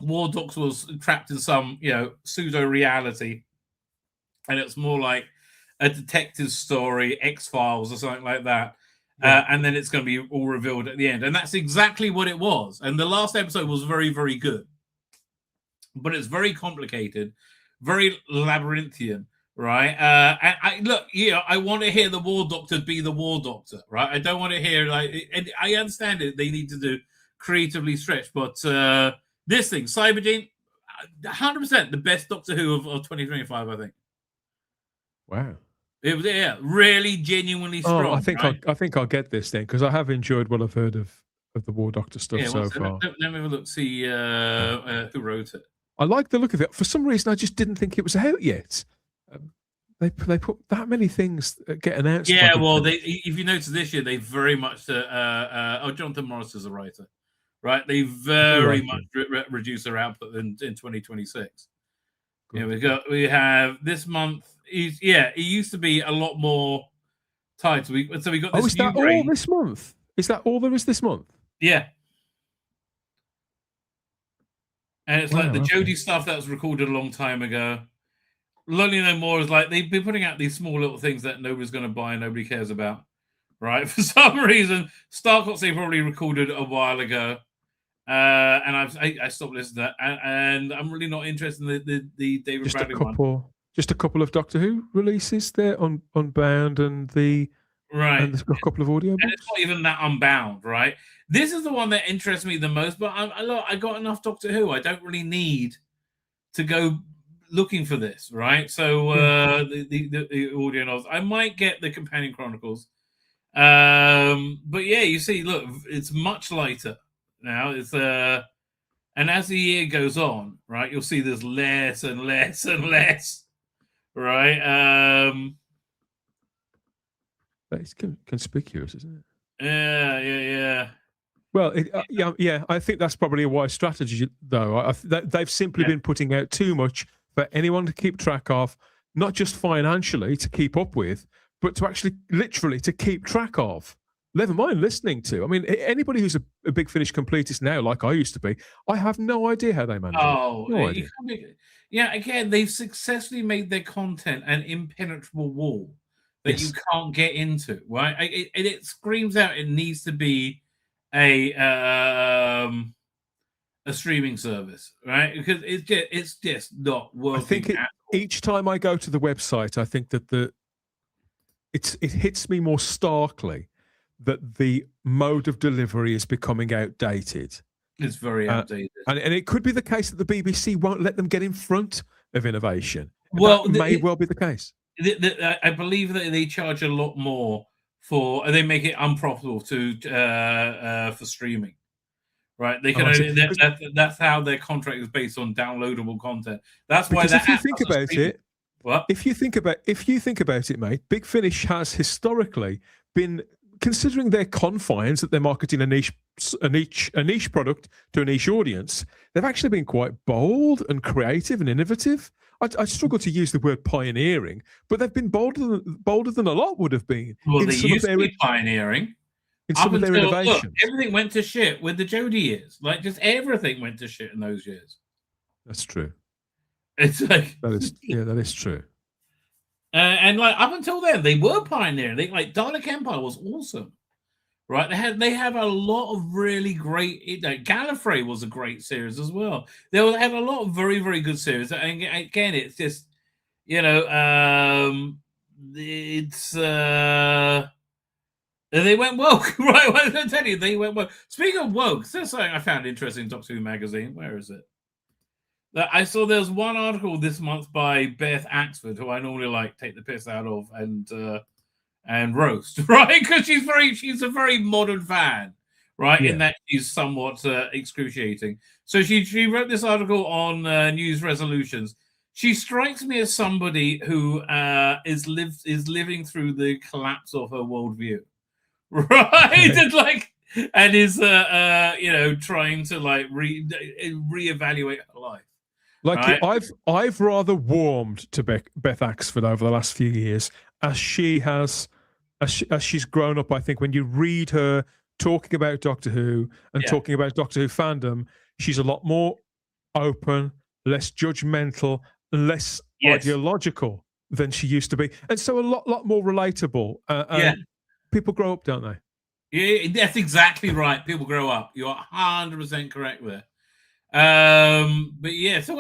War Docs was trapped in some, pseudo-reality. And it's more like a detective story, X-Files or something like that. Yeah. And then it's going to be all revealed at the end. And that's exactly what it was. And the last episode was very, very good. But it's very complicated, very labyrinthian. Right, and I want to hear the War Doctor be the War Doctor, right? I don't want to hear and I understand it. They need to do creatively stretch, but this thing, Cybergene, 100% the best Doctor Who of 2025, I think. Wow, it was really genuinely strong. I think I'll get this then, because I have enjoyed what I've heard of the War Doctor stuff so far. Let me have a look. See who wrote it. I like the look of it. For some reason, I just didn't think it was out yet. They put that many things get announced. Yeah, well, if you notice this year, they very much Jonathan Morris is a writer, right? They very much reduced their output in 2026. Good. Yeah, we have this month. It used to be a lot more tight. So we got this. Is that all this month? Is that all there is this month? Yeah. And it's like the Jodie stuff that was recorded a long time ago. Lonely No More is like they've been putting out these small little things that nobody's going to buy and nobody cares about, right? For some reason, Starcots they probably recorded a while ago, and I stopped listening to that, and I'm really not interested in the David just Bradley one. Just a couple of Doctor Who releases there on Bound and the Right. And there's got a couple of audiobooks. And it's not even that unbound, right? This is the one that interests me the most. But I got enough Doctor Who. I don't really need to go looking for this, right? So the audio novels. I might get the Companion Chronicles. But yeah, you see, look, it's much lighter now. It's and as the year goes on, right, you'll see there's less and less and less, right? But it's conspicuous, isn't it? Yeah. Well, yeah. I think that's probably a wise strategy, though. They've simply been putting out too much for anyone to keep track of, not just financially to keep up with, but to actually, literally, to keep track of. Never mind listening to. I mean, anybody who's a Big Finish completist now, like I used to be, I have no idea how they manage it. No idea. Yeah. Again, they've successfully made their content an impenetrable wall that you can't get into, right? It screams out it needs to be a streaming service, right? Because it's just not working. I think each time I go to the website, I think that it hits me more starkly that the mode of delivery is becoming outdated. It's very outdated. And it could be the case that the BBC won't let them get in front of innovation. Well, that may well be the case. I believe that they charge a lot more they make it unprofitable for streaming, right? They can only, that's how their contract is based on downloadable content. That's why. Because if you think about it, if you think about it, mate, Big Finish has historically been, considering their confines that they're marketing a niche product to a niche audience, they've actually been quite bold and creative and innovative. I struggle to use the word pioneering, but they've been bolder than a lot would have been. Well, they used to be pioneering. In some of their innovations. Look, everything went to shit with the Jodie years. Like, just everything went to shit in those years. That's true. It's like that is true. And like up until then, they were pioneering. Like Dalek Empire was awesome, right? They have a lot of really great. Gallifrey was a great series as well. They had a lot of very, very good series. And again, it's just it's they went woke, right? What did I tell you? They went woke. Speaking of woke, there's something I found interesting in Doctor Who magazine. Where is it? I saw there's one article this month by Beth Axford, who I normally take the piss out of and roast, right? Because she's a very modern fan, right? Yeah. In that she's somewhat excruciating. So she wrote this article on News Resolutions. She strikes me as somebody who is living through the collapse of her worldview, right? And is trying to reevaluate her life. Like right? I've rather warmed to Beth Axford over the last few years as she's grown up. I think when you read her talking about Doctor Who and talking about Doctor Who fandom, she's a lot more open, less judgmental, less ideological than she used to be, and so a lot more relatable. People grow up, don't they? Yeah, that's exactly right. People grow up. You're 100% correct there. But yeah, so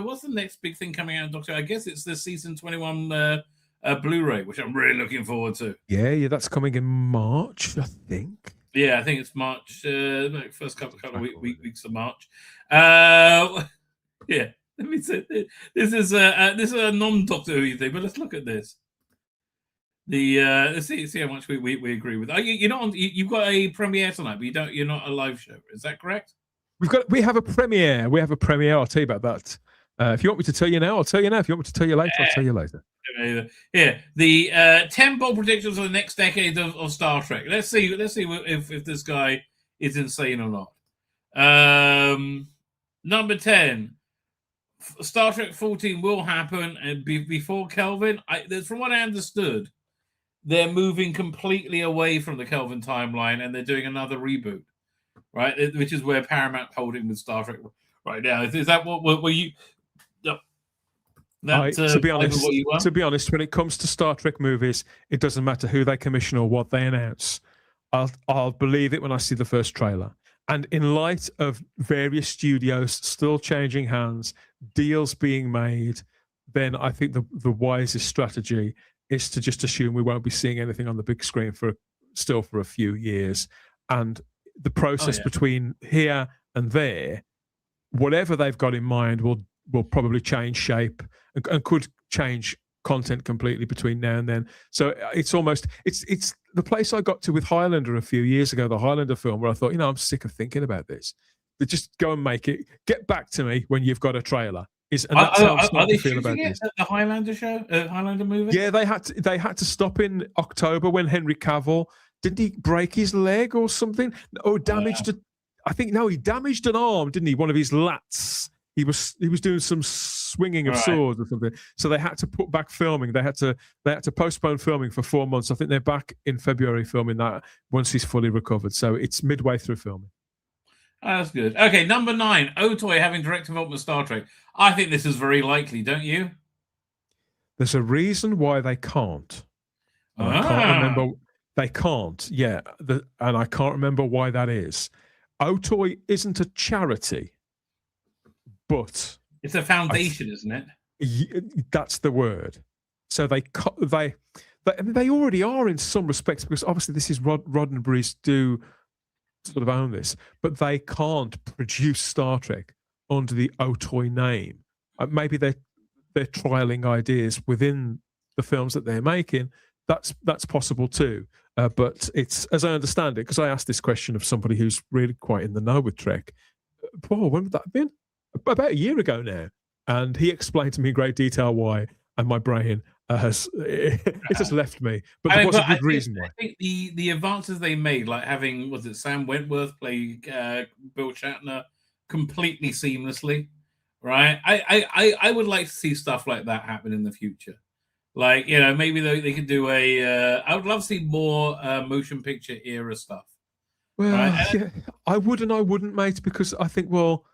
what's the next big thing coming out of Doctor Who? I guess it's the season 21 Blu-ray, which I'm really looking forward to. Yeah, that's coming in March, I think. Yeah, I think it's March, first couple of weeks of March. Yeah, let me say this is a non-Doctor Who thing, but let's look at this. Let's see how much we agree with. You've got a premiere tonight, but you're not a live show. Is that correct? We have a premiere. I'll tell you about that. If you want me to tell you now, I'll tell you now. If you want me to tell you later, I'll tell you later. Yeah, the 10 bold predictions for the next decade of Star Trek. Let's see if this guy is insane or not. Number 10, Star Trek 14 will happen before Kelvin. From what I understood, they're moving completely away from the Kelvin timeline and they're doing another reboot, right? Which is where Paramount holding with Star Trek right now. Is that what you? To be honest, when it comes to Star Trek movies, it doesn't matter who they commission or what they announce. I'll believe it when I see the first trailer. And in light of various studios still changing hands, deals being made, then I think the wisest strategy is to just assume we won't be seeing anything on the big screen for a few years, and the process between here and there, whatever they've got in mind, will probably change shape and could change content completely between now and then. So it's the place I got to with Highlander a few years ago, the Highlander film, where I thought, I'm sick of thinking about this. But just go and make it. Get back to me when you've got a trailer. And that's how I'm starting to feel about this. At the Highlander show, Highlander movie? Yeah, they had to stop in October when Henry Cavill, didn't he break his leg or something? Or damaged he damaged an arm, didn't he? One of his lats. He was doing some swinging of swords or something. So they had to put back filming. They had to postpone filming for 4 months. I think they're back in February filming that once he's fully recovered. So it's midway through filming. That's good. Okay, number 9, Otoy having direct involvement with Star Trek. I think this is very likely, don't you? There's a reason why they can't. And I can't remember. They can't, yeah. And I can't remember why that is. Otoy isn't a charity, but it's a foundation, isn't it? That's the word. So they already are in some respects, because obviously this is Roddenberry's do sort of own this, but they can't produce Star Trek under the Otoy name. Maybe they're trialing ideas within the films that they're making. That's possible too. But it's, as I understand it, because I asked this question of somebody who's really quite in the know with Trek. Paul, when would that have been? About a year ago now. And he explained to me in great detail why, and my brain has just left me. But there was a good reason why. I think the advances they made, like having, Sam Wentworth play Bill Shatner completely seamlessly, right? I would like to see stuff like that happen in the future. Like, maybe they could do I would love to see more motion picture era stuff. Well, right? yeah, I would and I wouldn't, mate, because I think, well,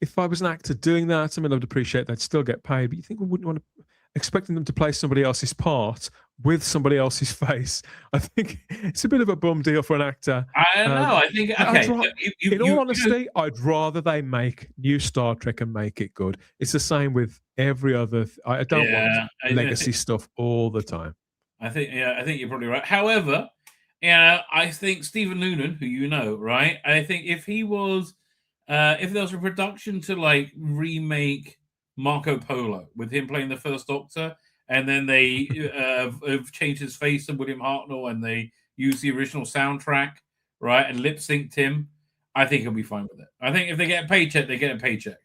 if I was an actor doing that, I would appreciate they'd still get paid, but you think I wouldn't want to, expecting them to play somebody else's part with somebody else's face. I think it's a bit of a bum deal for an actor. I don't know. I think, okay. In all honesty, I'd rather they make new Star Trek and make it good. It's the same with every other. I don't want legacy stuff all the time. I think you're probably right. However, I think Stephen Noonan, who you know, right? I think if he was, if there was a production to like remake Marco Polo with him playing the First Doctor, and then they have changed his face to William Hartnell, and they use the original soundtrack, right, and lip synced him, I think he'll be fine with it. I think if they get a paycheck, they get a paycheck.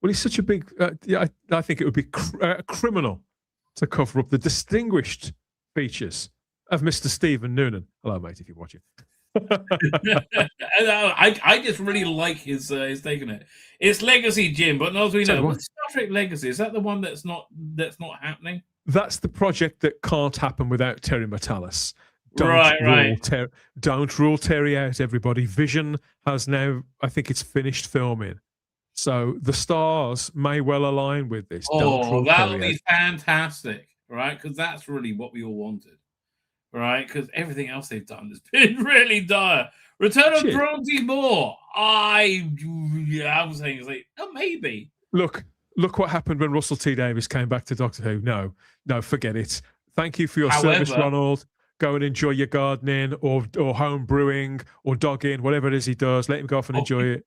Well, he's such a big. I think it would be criminal to cover up the distinguished features of Mr. Stephen Noonan. Hello, mate, if you're watching. I just really like his take on it. It's Legacy, Jim, but not as we know. What's Star Trek Legacy? Is that the one that's not happening? That's the project that can't happen without Terry Matalas. Don't rule Terry out, everybody. Vision has now, I think it's finished filming. So the stars may well align with this. Oh, that would be fantastic, right? Because that's really what we all wanted, right? Because everything else they've done has been really dire. Return of Bronzy Moore. I was saying, like, maybe. Look what happened when Russell T Davies came back to Doctor Who. No, forget it. Thank you for your service, Ronald. Go and enjoy your gardening or home brewing or dogging, whatever it is he does. Let him go off and enjoy it.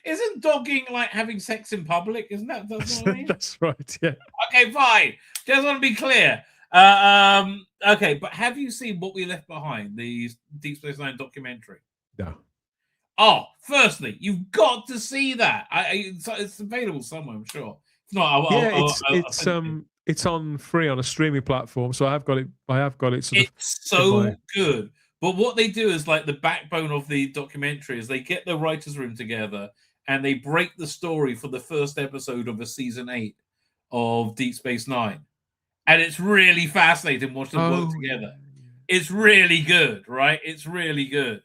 Isn't dogging like having sex in public? Isn't that what I mean? That's right, yeah. Okay, fine. Just want to be clear. Okay, but have you seen What We Left Behind, the Deep Space Nine documentary? No. Oh, firstly, you've got to see that. It's available somewhere, I'm sure. If not, it's on free on a streaming platform, so I have got it. It's so good. But what they do is, like, the backbone of the documentary is they get the writers' room together and they break the story for the first episode of a season 8 of Deep Space Nine. And it's really fascinating watching them work together. It's really good, right? It's really good.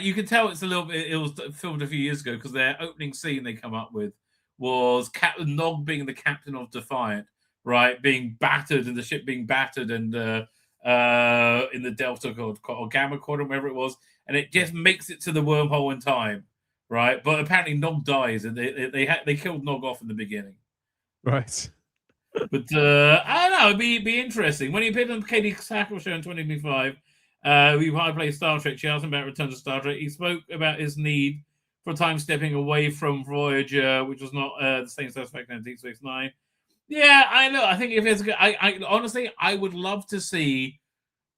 You can tell it's a little bit. It was filmed a few years ago because their opening scene they come up with was Captain Nog being the captain of Defiant, right? Being battered and the ship being battered and in the Delta or Gamma Quadrant, wherever it was, and it just makes it to the wormhole in time, right? But apparently Nog dies, and they killed Nog off in the beginning, right? But I don't know, it'd be interesting. When he appeared on the Katie Sackle show in 2025, we played Star Trek. She asked him about Return to Star Trek. He spoke about his need for time stepping away from Voyager, which was not the same satisfaction as Deep Space Nine. Yeah, I know. I think if it's good, I honestly, I would love to see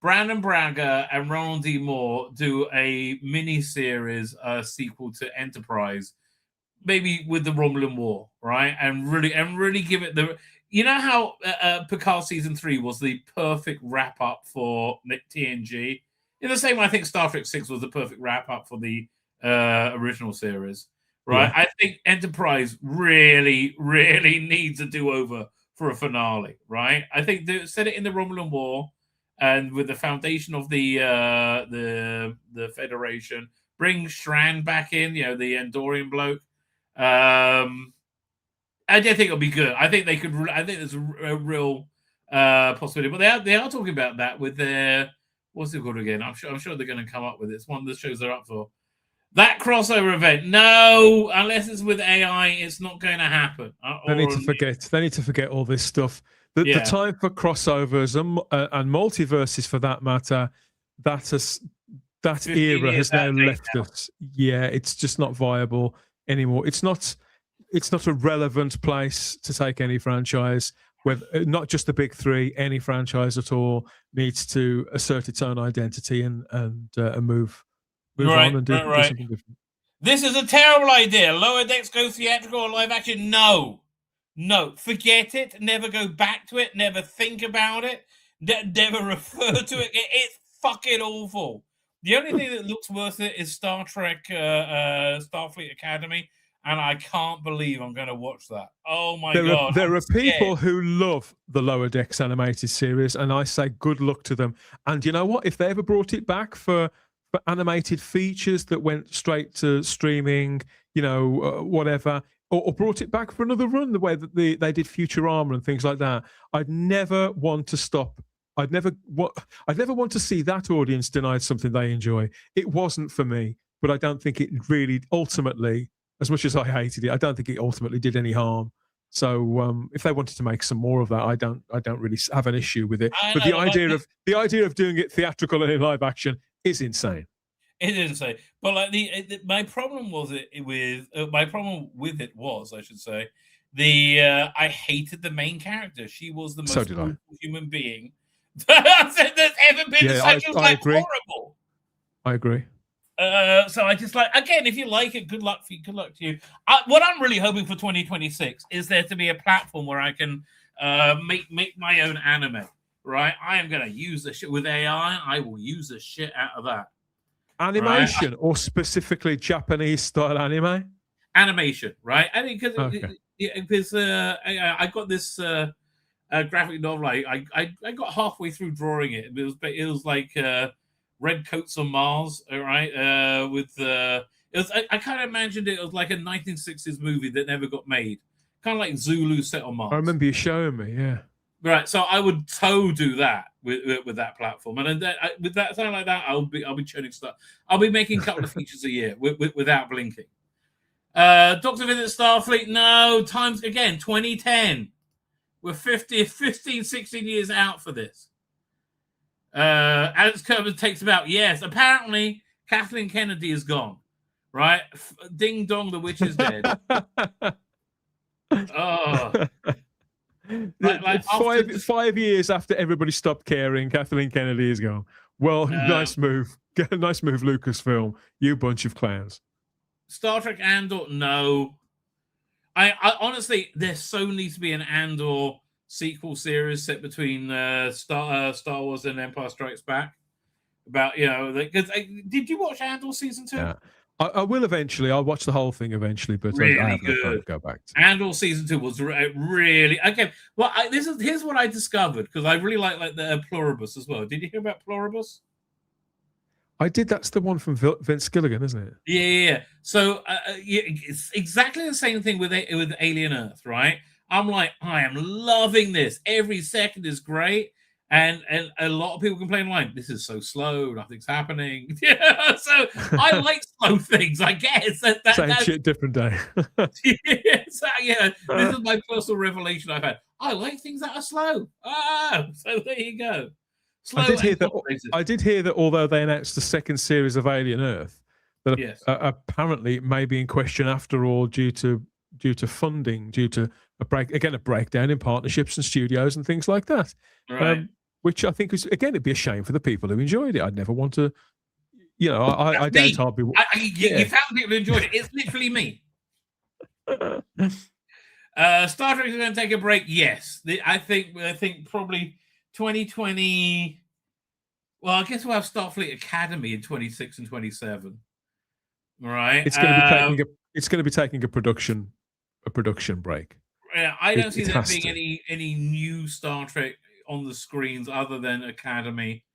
Brandon Braga and Ronald D. Moore do a mini-series sequel to Enterprise, maybe with the Romulan War, right? And really give it the. You know how Picard season 3 was the perfect wrap up for TNG. In the same way, I think Star Trek 6 was the perfect wrap up for the original series, right? Yeah. I think Enterprise really needs a do over for a finale, right? I think set it in the Romulan War, and with the foundation of the Federation, bring Strand back in, the Andorian bloke. I do think it'll be good. I think they could. I think there's a real possibility. But they are talking about that with their what's it called again? I'm sure they're going to come up with it. It's one of the shows they're up for. That crossover event, no, unless it's with AI, it's not going to happen. They need to forget. They need to forget all this stuff. The time for crossovers and multiverses, for that matter, that era has now left us. Yeah, it's just not viable anymore. It's not a relevant place to take any franchise. With not just the big three, any franchise at all needs to assert its own identity and move on and do something different. This is a terrible idea. Lower Decks go theatrical or live action? No, forget it. Never go back to it. Never think about it. Never refer to it. It's fucking awful. The only thing that looks worth it is Star Trek Starfleet Academy. And I can't believe I'm going to watch that. Oh my God. There are people who love the Lower Decks animated series, and I say good luck to them. And you know what? If they ever brought it back for animated features that went straight to streaming, whatever, or brought it back for another run, the way that they did Futurama and things like that, I'd never want to stop. I'd never want to see that audience denied something they enjoy. It wasn't for me, but I don't think it really ultimately, as much as I hated it, I don't think it ultimately did any harm. So if they wanted to make some more of that, I don't really have an issue with it. But the idea of doing it theatrical and in live action is insane. It is insane. But like my problem with it was, I should say, I hated the main character. She was the most awful human being that's ever been. Yeah, I agree. Horrible. I agree. So I just again, if you like it, good luck to you. What I'm really hoping for 2026 is there to be a platform where I can make my own anime. Right, I am going to use the shit with AI. I will use the shit out of that. Animation, or specifically Japanese style anime? Animation, right? I mean, because I got this graphic novel. I got halfway through drawing it. It was like Red Coats on Mars, all right? I kind of imagined it was like a 1960s movie that never got made, kind of like Zulu set on Mars. I remember you showing me, yeah. Right, so I would do that with that platform, and then with that something like that, I'll be churning stuff. I'll be making a couple of features a year without blinking. Dr. Visit Starfleet, no, times again 2010. We're 16 years out for this. Alex Kerber takes about apparently Kathleen Kennedy is gone. Right, ding dong, the witch is dead. Oh. Like 5 years after everybody stopped caring, Kathleen Kennedy is gone. Well, nice move, Lucasfilm. You bunch of clowns. Star Trek Andor, no. I honestly, there so needs to be an Andor sequel series set between Star Wars and Empire Strikes Back. About did you watch Andor season 2? Yeah. I will eventually. I'll watch the whole thing eventually, but really I haven't good. To go back to. Andor season 2 was really okay. Well, here's what I discovered, because I really like the Pluribus as well. Did you hear about Pluribus? I did. That's the one from Vince Gilligan, isn't it? Yeah. So it's exactly the same thing with Alien Earth, right? I'm like, I am loving this. Every second is great. And a lot of people complain like, this is so slow, nothing's happening. Yeah, so I like slow things, I guess. Same shit, different day. So, yeah, this is my personal revelation I've had. I like things that are slow. So there you go. Slow I did hear and that although they announced the second series of Alien Earth, that Yes. apparently it may be in question after all due to funding, due to a breakdown in partnerships and studios and things like that. Right. Which I think is, again, it'd be a shame for the people who enjoyed it. I'd never want to, I That's me. doubt I'll be. You found people who enjoyed it. It's literally me. Star Trek is going to take a break. Yes, I think probably 2020. Well, I guess we'll have Starfleet Academy in 26 and 27. Right. It's going to be taking a production break. Yeah, I don't see there has being to. any new Star Trek on the screens other than Academy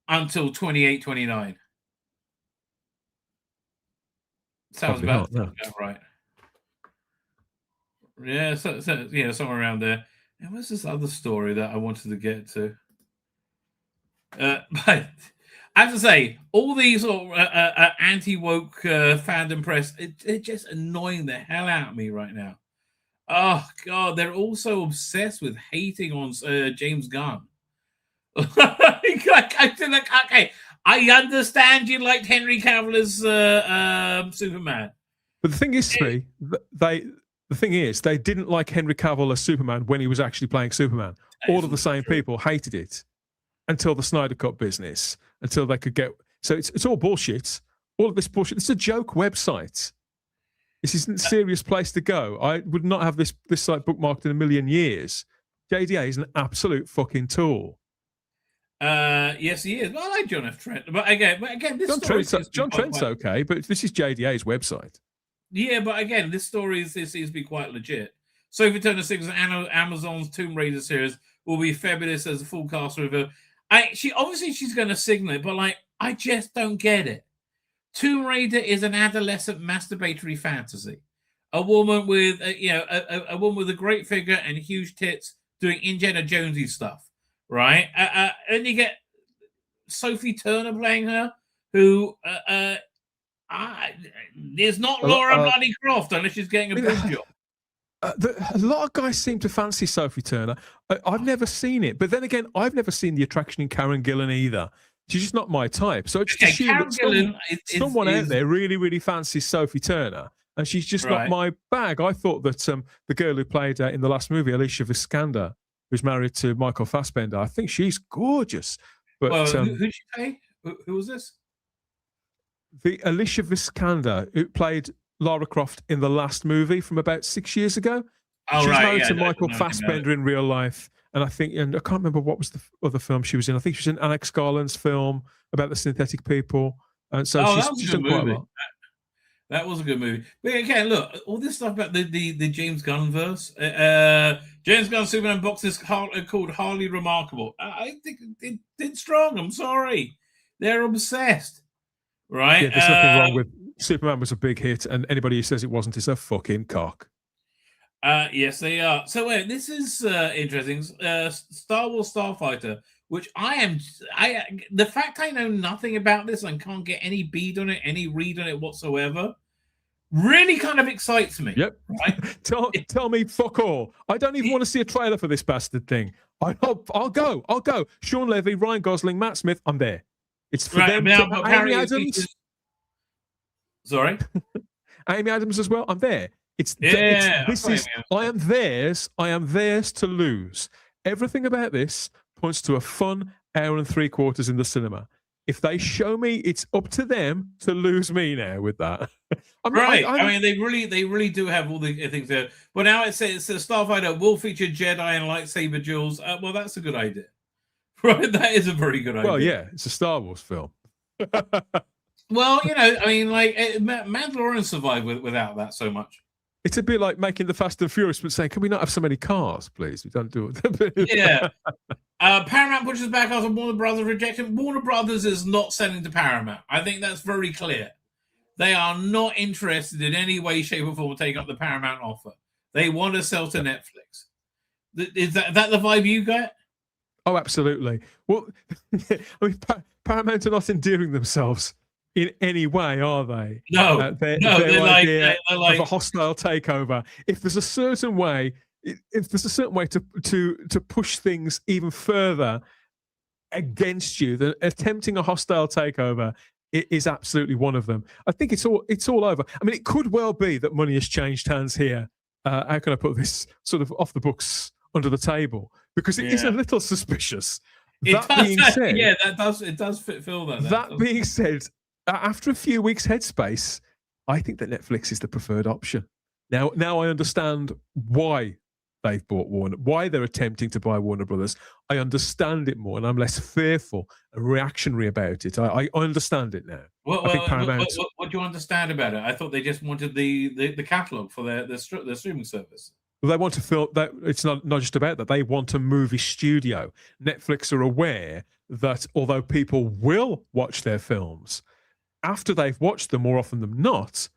until 28, 29. Sounds Probably about, not, no. about right. Yeah, so yeah, somewhere around there. And what's this other story that I wanted to get to? But I have to say, all these sort of anti-woke fandom press, it's just annoying the hell out of me right now. Oh God, they're all so obsessed with hating on James Gunn. Okay, I understand you liked Henry Cavill as Superman, But the thing is, Tzvi, they didn't like Henry Cavill as Superman when he was actually playing Superman. All of the same people hated it until the Snyder Cut business, until they could get. So it's all bullshit. All of this bullshit. It's a joke website. This isn't a serious place to go. I would not have this site bookmarked in a million years. JDA is an absolute fucking tool. Yes, he is. Well, I like John F. Trent, but again, this John Trent's okay, but this is JDA's website. Yeah, but again, this story seems to be quite legit. Sophie Turner sings Amazon's Tomb Raider series will be fabulous as a full cast reveal. She's going to signal it, but like I just don't get it. Tomb Raider is an adolescent masturbatory fantasy. A woman with a woman with a great figure and huge tits doing Indiana Jonesy stuff, right? And you get Sophie Turner playing her, who is not Laura Bloody Croft unless she's getting a boob job. A lot of guys seem to fancy Sophie Turner. I've never seen it, but then again, I've never seen the attraction in Karen Gillan either. She's just not my type. So I just assume that someone out there really, really fancies Sophie Turner, and she's just not my bag. I thought that the girl who played in the last movie, Alicia Vikander, who's married to Michael Fassbender, I think she's gorgeous. But who did she play? Who was this? The Alicia Vikander, who played Lara Croft in the last movie from about 6 years ago. She's married to Michael Fassbender in real life. And I can't remember what was the other film she was in. I think she was in Alex Garland's film about the synthetic people. And so she's done quite a lot. That was a good movie. But again, look, all this stuff about the James Gunn verse. James Gunn Superman box is called Hardly Remarkable. I think it did strong. I'm sorry. They're obsessed. Right? Yeah, there's nothing wrong with Superman was a big hit, and anybody who says it wasn't is a fucking cock. Yes, they are. So wait, this is interesting. Star Wars Starfighter, which the fact I know nothing about this and can't get any bead on it, any read on it whatsoever, really kind of excites me. Yep. Right? tell me fuck all. I don't even want to see a trailer for this bastard thing. I'll go. Sean Levy, Ryan Gosling, Matt Smith, I'm there. It's for them. Amy Adams. Sorry? Amy Adams as well. I'm there. I am theirs. I am theirs to lose. Everything about this points to a fun hour and 3/4 in the cinema. If they show me, it's up to them to lose me now with that. I mean, they really do have all the things there. But now it says Starfighter will feature Jedi and lightsaber duels. Well, that's a good idea. Right? That is a very good idea. Well, yeah, it's a Star Wars film. Well, I mean, like Mandalorian survived without that so much. It's a bit like making the Fast and Furious, but saying, "Can we not have so many cars, please? We don't do it." Yeah. Paramount pushes back after Warner Brothers rejection. Warner Brothers is not selling to Paramount. I think that's very clear. They are not interested in any way, shape, or form to take up the Paramount offer. They want to sell to Netflix. Is that the vibe you get? Oh, absolutely. Well, I mean, Paramount are not endearing themselves in any way, are they? No, their they're like, idea they're like of a hostile takeover. If there's a certain way, to push things even further against you, then attempting a hostile takeover is absolutely one of them. I think it's all over. I mean, it could well be that money has changed hands here. How can I put this sort of off the books, under the table? Because it is a little suspicious. That being said, it does fill that. That being said, after a few weeks headspace, I think that Netflix is the preferred option. Now I understand why they've bought Warner, why they're attempting to buy Warner Brothers. I understand it more, and I'm less fearful and reactionary about it. I understand it now. What do you understand about it? I thought they just wanted the catalog for their streaming service. Well, they want to film that. It's not just about that. They want a movie studio. Netflix are aware that although people will watch their films, after they've watched them more often than not,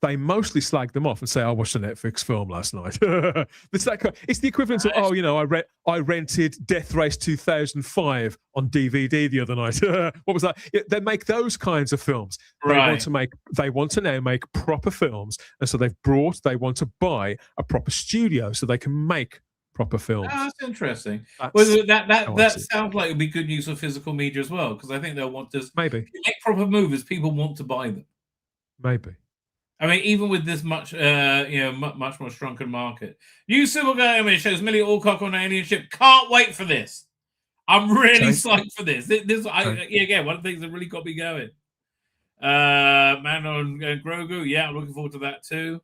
they mostly slag them off and say, "I watched a Netflix film last night." It's the equivalent of, I rented Death Race 2005 on DVD the other night. What was that? They make those kinds of films. Right. They want to now make proper films, and so they want to buy a proper studio so they can make proper films. Oh, that's interesting. That sounds like it would be good use of physical media as well, because I think they'll want to maybe make proper movies. People want to buy them. Maybe. I mean, even with this much more shrunken market. New Civil Government shows Millie Alcock on an alien ship. Can't wait for this. I'm really psyched for this. Again, one of the things that really got me going. Man on Grogu. Yeah, I'm looking forward to that too.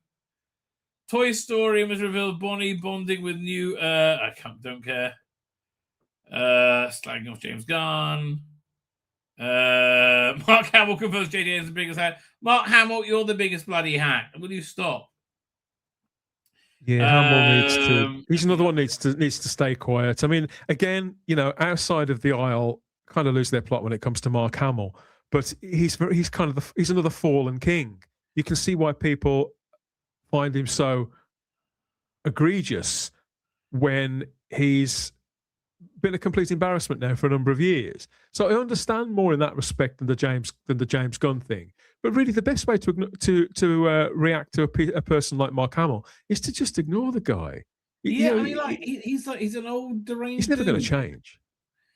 Toy Story was revealed. Bonnie bonding with new. Don't care. Slagging off James Gunn. Mark Hamill confirms JJ is the biggest hack. Mark Hamill, you're the biggest bloody hack. Will you stop? Yeah, Hamill needs to. He's another one needs to stay quiet. I mean, again, our side of the aisle kind of lose their plot when it comes to Mark Hamill, but he's another fallen king. You can see why people find him so egregious when he's been a complete embarrassment now for a number of years. So I understand more in that respect than the James Gunn thing. But really, the best way to react to a person like Mark Hamill is to just ignore the guy. Yeah, he's an old deranged. He's never going to change.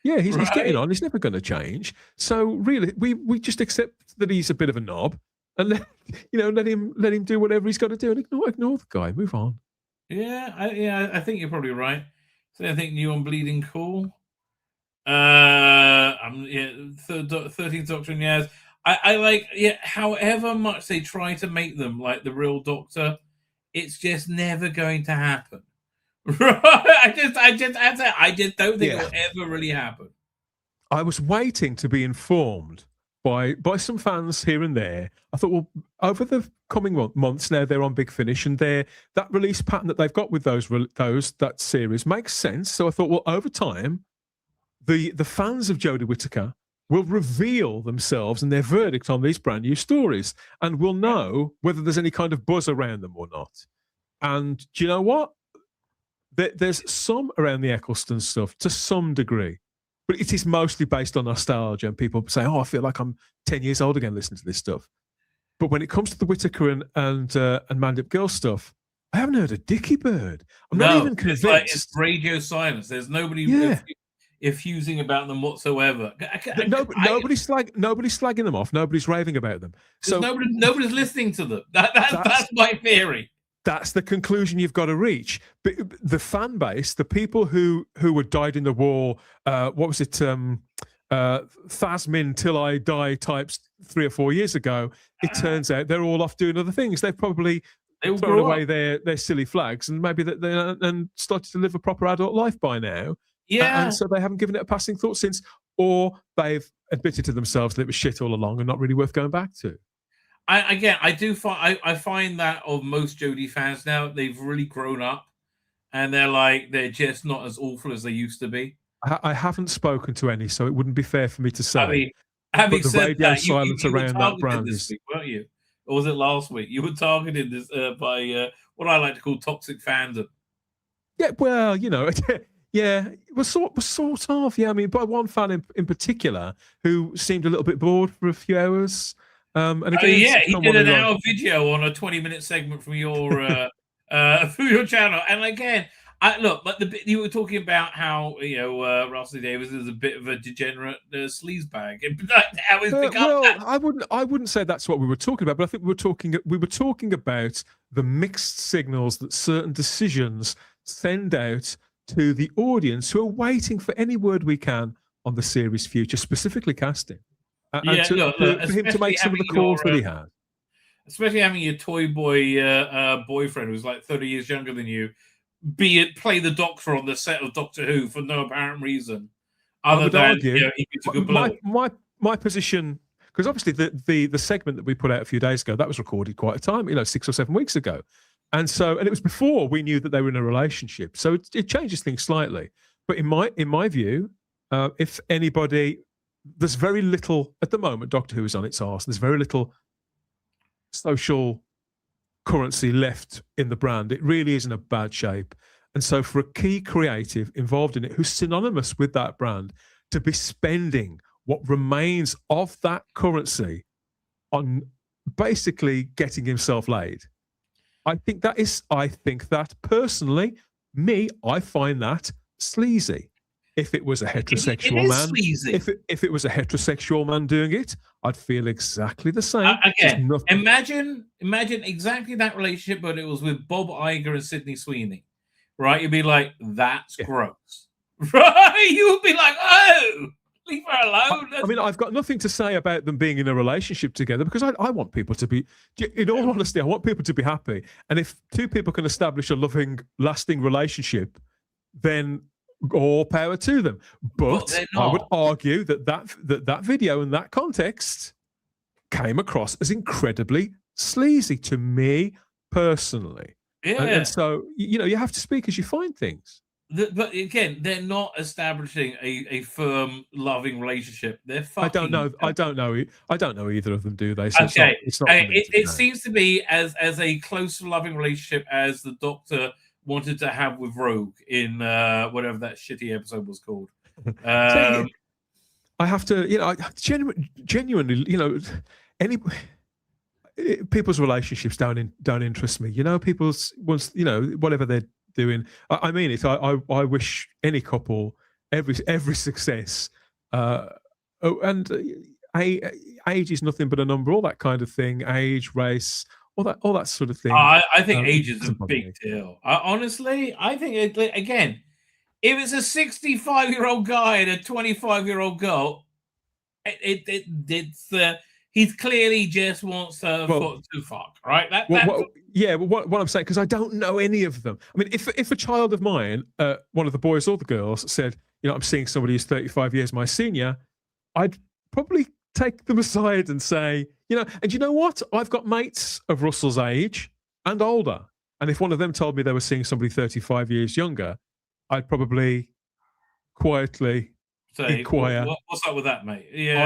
Yeah, he's getting on. He's never going to change. So really, we just accept that he's a bit of a knob, and let him do whatever he's got to do, and ignore the guy. Move on. Yeah, I think you're probably right. So I think new on Bleeding Cool. 13th Doctor in years. I like, however much they try to make them like the real Doctor, it's just never going to happen. Right? I just don't think it will ever really happen. I was waiting to be informed by some fans here and there. I thought, well, over the coming months, now they're on Big Finish, and that release pattern that they've got with that series makes sense. So I thought, well, over time, the fans of Jodie Whittaker will reveal themselves and their verdict on these brand new stories, and we'll know whether there's any kind of buzz around them or not. And do you know what? There's some around the Eccleston stuff to some degree, but it is mostly based on nostalgia, and people say, "Oh, I feel like I'm 10 years old again listening to this stuff." But when it comes to the Whittaker and Mandip Girl stuff, I haven't heard a dicky bird. I'm not even convinced. It's radio silence. There's nobody effusing about them whatsoever. Nobody's slagging them off. Nobody's raving about them. So nobody's listening to them. That's my theory. That's the conclusion you've got to reach. But the fan base, the people who were dyed in the war, what was it? Thasmin Till I Die types 3 or 4 years ago. It turns out they're all off doing other things. They've probably thrown away their silly flags, and maybe and started to live a proper adult life by now. Yeah. And so they haven't given it a passing thought since, or they've admitted to themselves that it was shit all along and not really worth going back to. I find that of most Jodie fans now, they've really grown up, and they're just not as awful as they used to be. I haven't spoken to any, so it wouldn't be fair for me to say. Having but the said radio that, silence you around that brand this is. week, weren't you? Or was it last week? You were targeted this by what I like to call toxic fandom. Yeah, well, Yeah, it was sort of. Yeah, I mean, by one fan in particular who seemed a little bit bored for a few hours. And again, yeah, he did an who hour video on a 20-minute segment from your through your channel. And again, look, but you were talking about how Russell Davis is a bit of a degenerate sleazebag, and how he's become. Well, I wouldn't say that's what we were talking about, but I think we were talking about the mixed signals that certain decisions send out to the audience who are waiting for any word we can on the series' future, specifically casting. And for him to make some of the calls that he had. Especially having your toy boy boyfriend who's like 30 years younger than you, play the Doctor on the set of Doctor Who for no apparent reason, other than he gets a good blow. My position, because obviously the segment that we put out a few days ago, that was recorded quite a time, 6 or 7 weeks ago, and it was before we knew that they were in a relationship, so it changes things slightly. But in my view, if anybody. There's very little at the moment. Doctor Who is on its arse. There's very little social currency left in the brand. It really is in a bad shape. And so for a key creative involved in it, who's synonymous with that brand, to be spending what remains of that currency on basically getting himself laid, I think that personally, I find that sleazy. If it was a heterosexual man, if it was a heterosexual man doing it, I'd feel exactly the same. Again, imagine exactly that relationship, but it was with Bob Iger and Sydney Sweeney, right? You'd be like, that's gross, right? You would be like, oh, leave her alone. I mean, I've got nothing to say about them being in a relationship together, because I want people to be, in all honesty, I want people to be happy. And if two people can establish a loving, lasting relationship, then all power to them. But I would argue that video in that context came across as incredibly sleazy to me personally. Yeah. And so, you have to speak as you find things. But again, they're not establishing a firm, loving relationship. They're fucking. I don't know either of them, do they? So okay. It's not it seems to be as a close, loving relationship as the Doctor wanted to have with Rogue in whatever that shitty episode was called. I have to, genuinely, any people's relationships don't interest me. People's whatever they're doing. I mean it. I wish any couple every success. And age is nothing but a number. All that kind of thing. Age, race. All that sort of thing. I think age is a big deal. Honestly, I think again, if it's a 65-year-old guy and a 25-year-old girl, he clearly just wants to fuck, right? What I'm saying, because I don't know any of them. I mean, if a child of mine, one of the boys or the girls, said, I'm seeing somebody who's 35 years my senior, I'd probably take them aside and say, and you know what? I've got mates of Russell's age and older. And if one of them told me they were seeing somebody 35 years younger, I'd probably quietly inquire. What's up with that, mate? Yeah,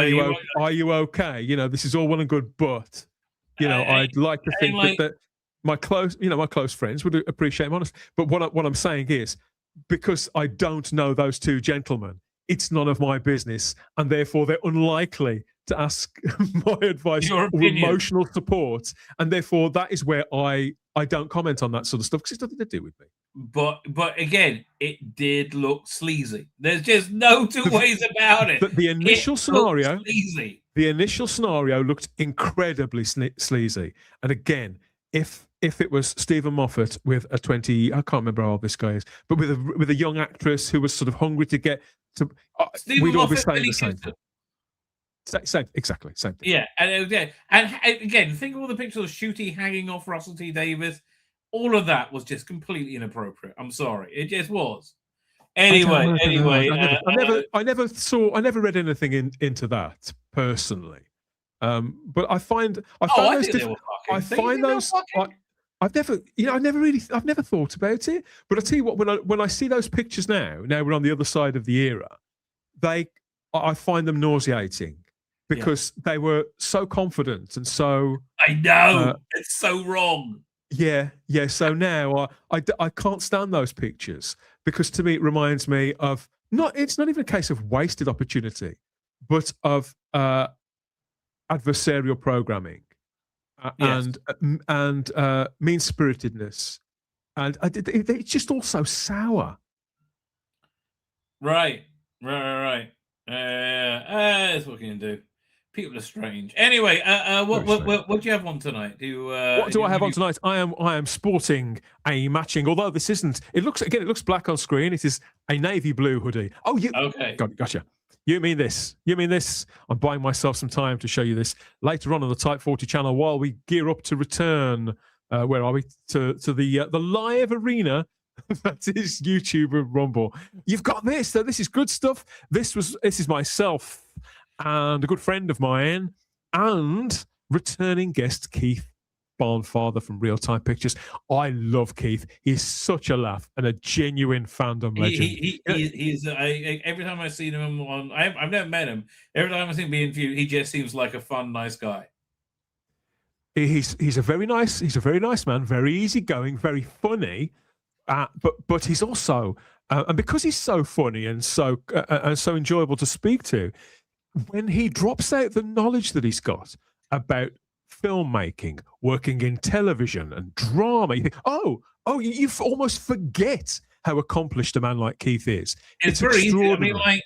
are you okay? This is all well and good, but I'd like to think that my close friends would appreciate my honesty. But what I'm saying is, because I don't know those two gentlemen, it's none of my business, and therefore they're unlikely to ask my advice or emotional support, and therefore that is where I don't comment on that sort of stuff, because it's nothing to do with me. But again, it did look sleazy. There's just no two ways about it. But the initial scenario looked incredibly sleazy. And again, if it was Stephen Moffat with a 20, I can't remember how old this guy is, but with a young actress who was sort of hungry to get to, we'd all be saying the same thing. Exactly, same thing. Yeah, and again, think of all the pictures of Shooty hanging off Russell T Davies. All of that was just completely inappropriate. I'm sorry, it just was. Anyway, I never read anything into that personally. But I find those. I've never thought about it. But I tell you what, when I see those pictures now we're on the other side of the era, I find them nauseating. Because they were so confident and so. I know it's so wrong. Yeah. So now I can't stand those pictures because to me it reminds me of it's not even a case of wasted opportunity, but of adversarial programming and mean-spiritedness, and it's just all so sour. Right. That's what can you do. People are strange. Anyway, what do you have on tonight? What do I have on tonight? I am sporting a matching. Although this isn't. It looks black on screen. It is a navy blue hoodie. Oh, you okay? Gotcha. You mean this? I'm buying myself some time to show you this later on the Type 40 channel while we gear up to return. Where are we? To the live arena. That is YouTube and Rumble. You've got this. So this is good stuff. This is myself and a good friend of mine and returning guest Keith Barnfather from Real Time Pictures. I love Keith. He's such a laugh and a genuine fandom legend. He's every time I see him on, I've never met him. Every time I see him being interviewed, he just seems like a fun, nice guy. He's a very nice man. Very easygoing. Very funny. But he's also, and because he's so funny and so enjoyable to speak to, when he drops out the knowledge that he's got about filmmaking, working in television and drama, you think, you almost forget how accomplished a man like Keith is. It's very easy. I mean, like,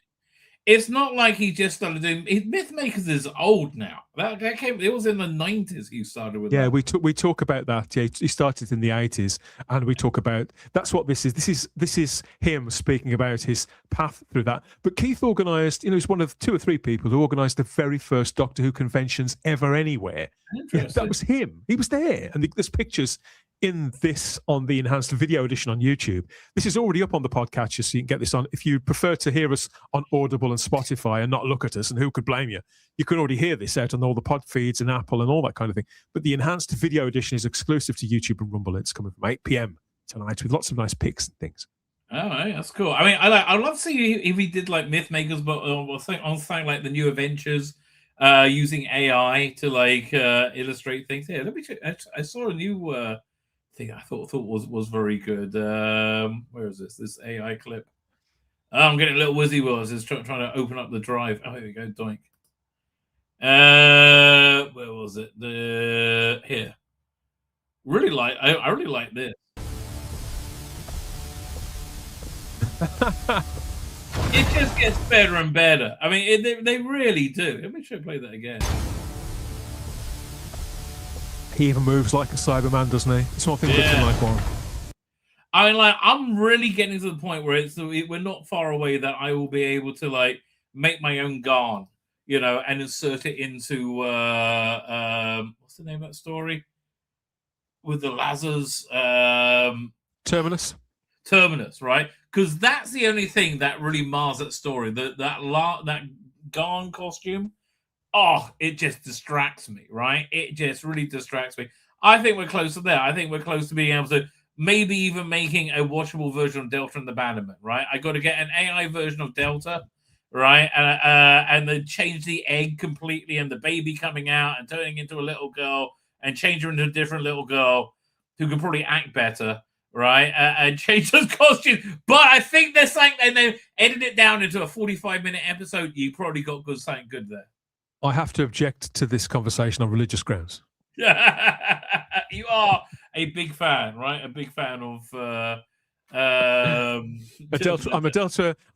it's not like he just started doing. Mythmakers is old now. That came. It was in the 90s. He started with. Yeah, that. we talk about that. Yeah, he started in the 80s, and we talk about that's what this is. This is him speaking about his path through that. But Keith organised. He's one of 2 or 3 people who organised the very first Doctor Who conventions ever anywhere. Yeah, that was him. He was there, and there's pictures in this on the enhanced video edition on YouTube. This is already up on the podcatcher, so you can get this on. If you prefer to hear us on Audible and Spotify and not look at us, and who could blame you? You can already hear this out on all the pod feeds and Apple and all that kind of thing. But the enhanced video edition is exclusive to YouTube and Rumble. It's coming from 8 p.m. tonight with lots of nice pics and things. All right, that's cool. I mean, I'd love to see if he did like Mythmakers, but on something like the New Adventures, using AI to like illustrate things. Yeah, let me check. I saw a new thing I thought was very good. Where is this? This AI clip. Oh, I'm getting a little wizzy wheels. It's trying to open up the drive. Oh, here we go. Doink. Where was it? Here. Really like. I really like this. It just gets better and better. I mean, they really do. Let me try to play that again. He even moves like a Cyberman, doesn't he? It's something looking like one. I mean, like, I'm really getting to the point where we're not far away that I will be able to like make my own Garn, and insert it into what's the name of that story with the Lazarus? Terminus, right? Because that's the only thing that really mars that story. That Garn costume. Oh, it just distracts me, right? It just really distracts me. I think we're close to there. I think we're close to being able to maybe even making a watchable version of Delta and the Bannerman, right? I got to get an AI version of Delta, right? And then change the egg completely and the baby coming out and turning into a little girl and change her into a different little girl who can probably act better, right? And change those costumes. But I think there's something, and then edit it down into a 45-minute episode. You probably got something good there. I have to object to this conversation on religious grounds. You are a big fan, right? A big fan of I'm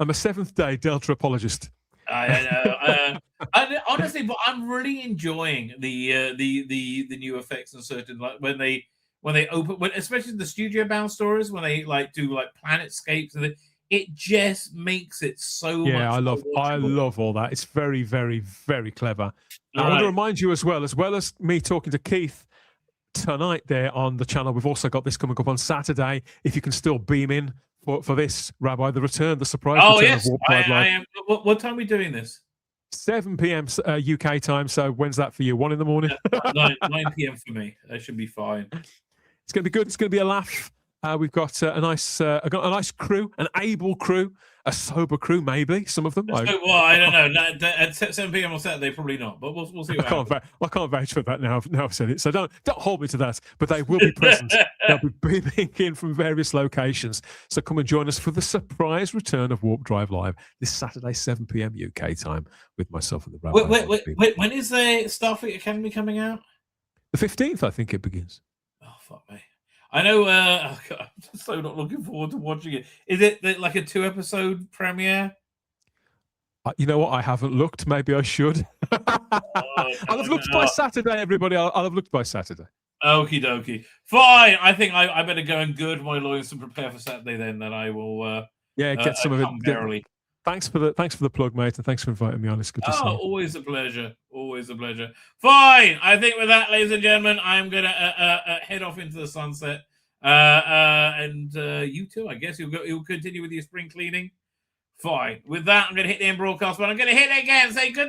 a Seventh-day Delta apologist. I know. Honestly, but I'm really enjoying the new effects and certain, like when they open, especially the studio bound stories, when they like do like planetscapes and it just makes it so much. I love all that. It's very, very, very clever. I want to remind you as well as me talking to Keith tonight there on the channel, we've also got this coming up on Saturday. If you can still beam in for this, Rabbi, the surprise return yes, of Warp Pride Live. I am. What time are we doing this? 7 p.m. UK time. So when's that for you? 1 in the morning? 9 p.m. for me. That should be fine. It's going to be good. It's going to be a laugh. We've got a nice crew, an able crew, a sober crew, maybe some of them. Well, I don't know. At 7 p.m. on Saturday, probably not. But we'll see. What happens. I can't vouch for that now. Now I've said it, so don't hold me to that. But they will be present. They'll be beaming in from various locations. So come and join us for the surprise return of Warp Drive Live this Saturday, 7 p.m. UK time, with myself and the Rabbi. Wait. When is the Starfleet Academy coming out? The 15th, I think it begins. Oh fuck me! I know. I'm just so not looking forward to watching it. Is it like a 2-episode premiere? You know what? I haven't looked. Maybe I should. I'll have looked by Saturday, everybody. I'll have looked by Saturday. Okie dokie. Fine. I think I better go and gird my loins and prepare for Saturday. Then I will. Get some of it. Thanks for the plug, mate, and thanks for inviting me on. It's good to see you. Always a pleasure. Always a pleasure. Fine. I think with that, ladies and gentlemen, I'm gonna head off into the sunset. And you too, I guess you'll continue with your spring cleaning. Fine. With that, I'm gonna hit the end broadcast, but I'm gonna hit it again. Say good.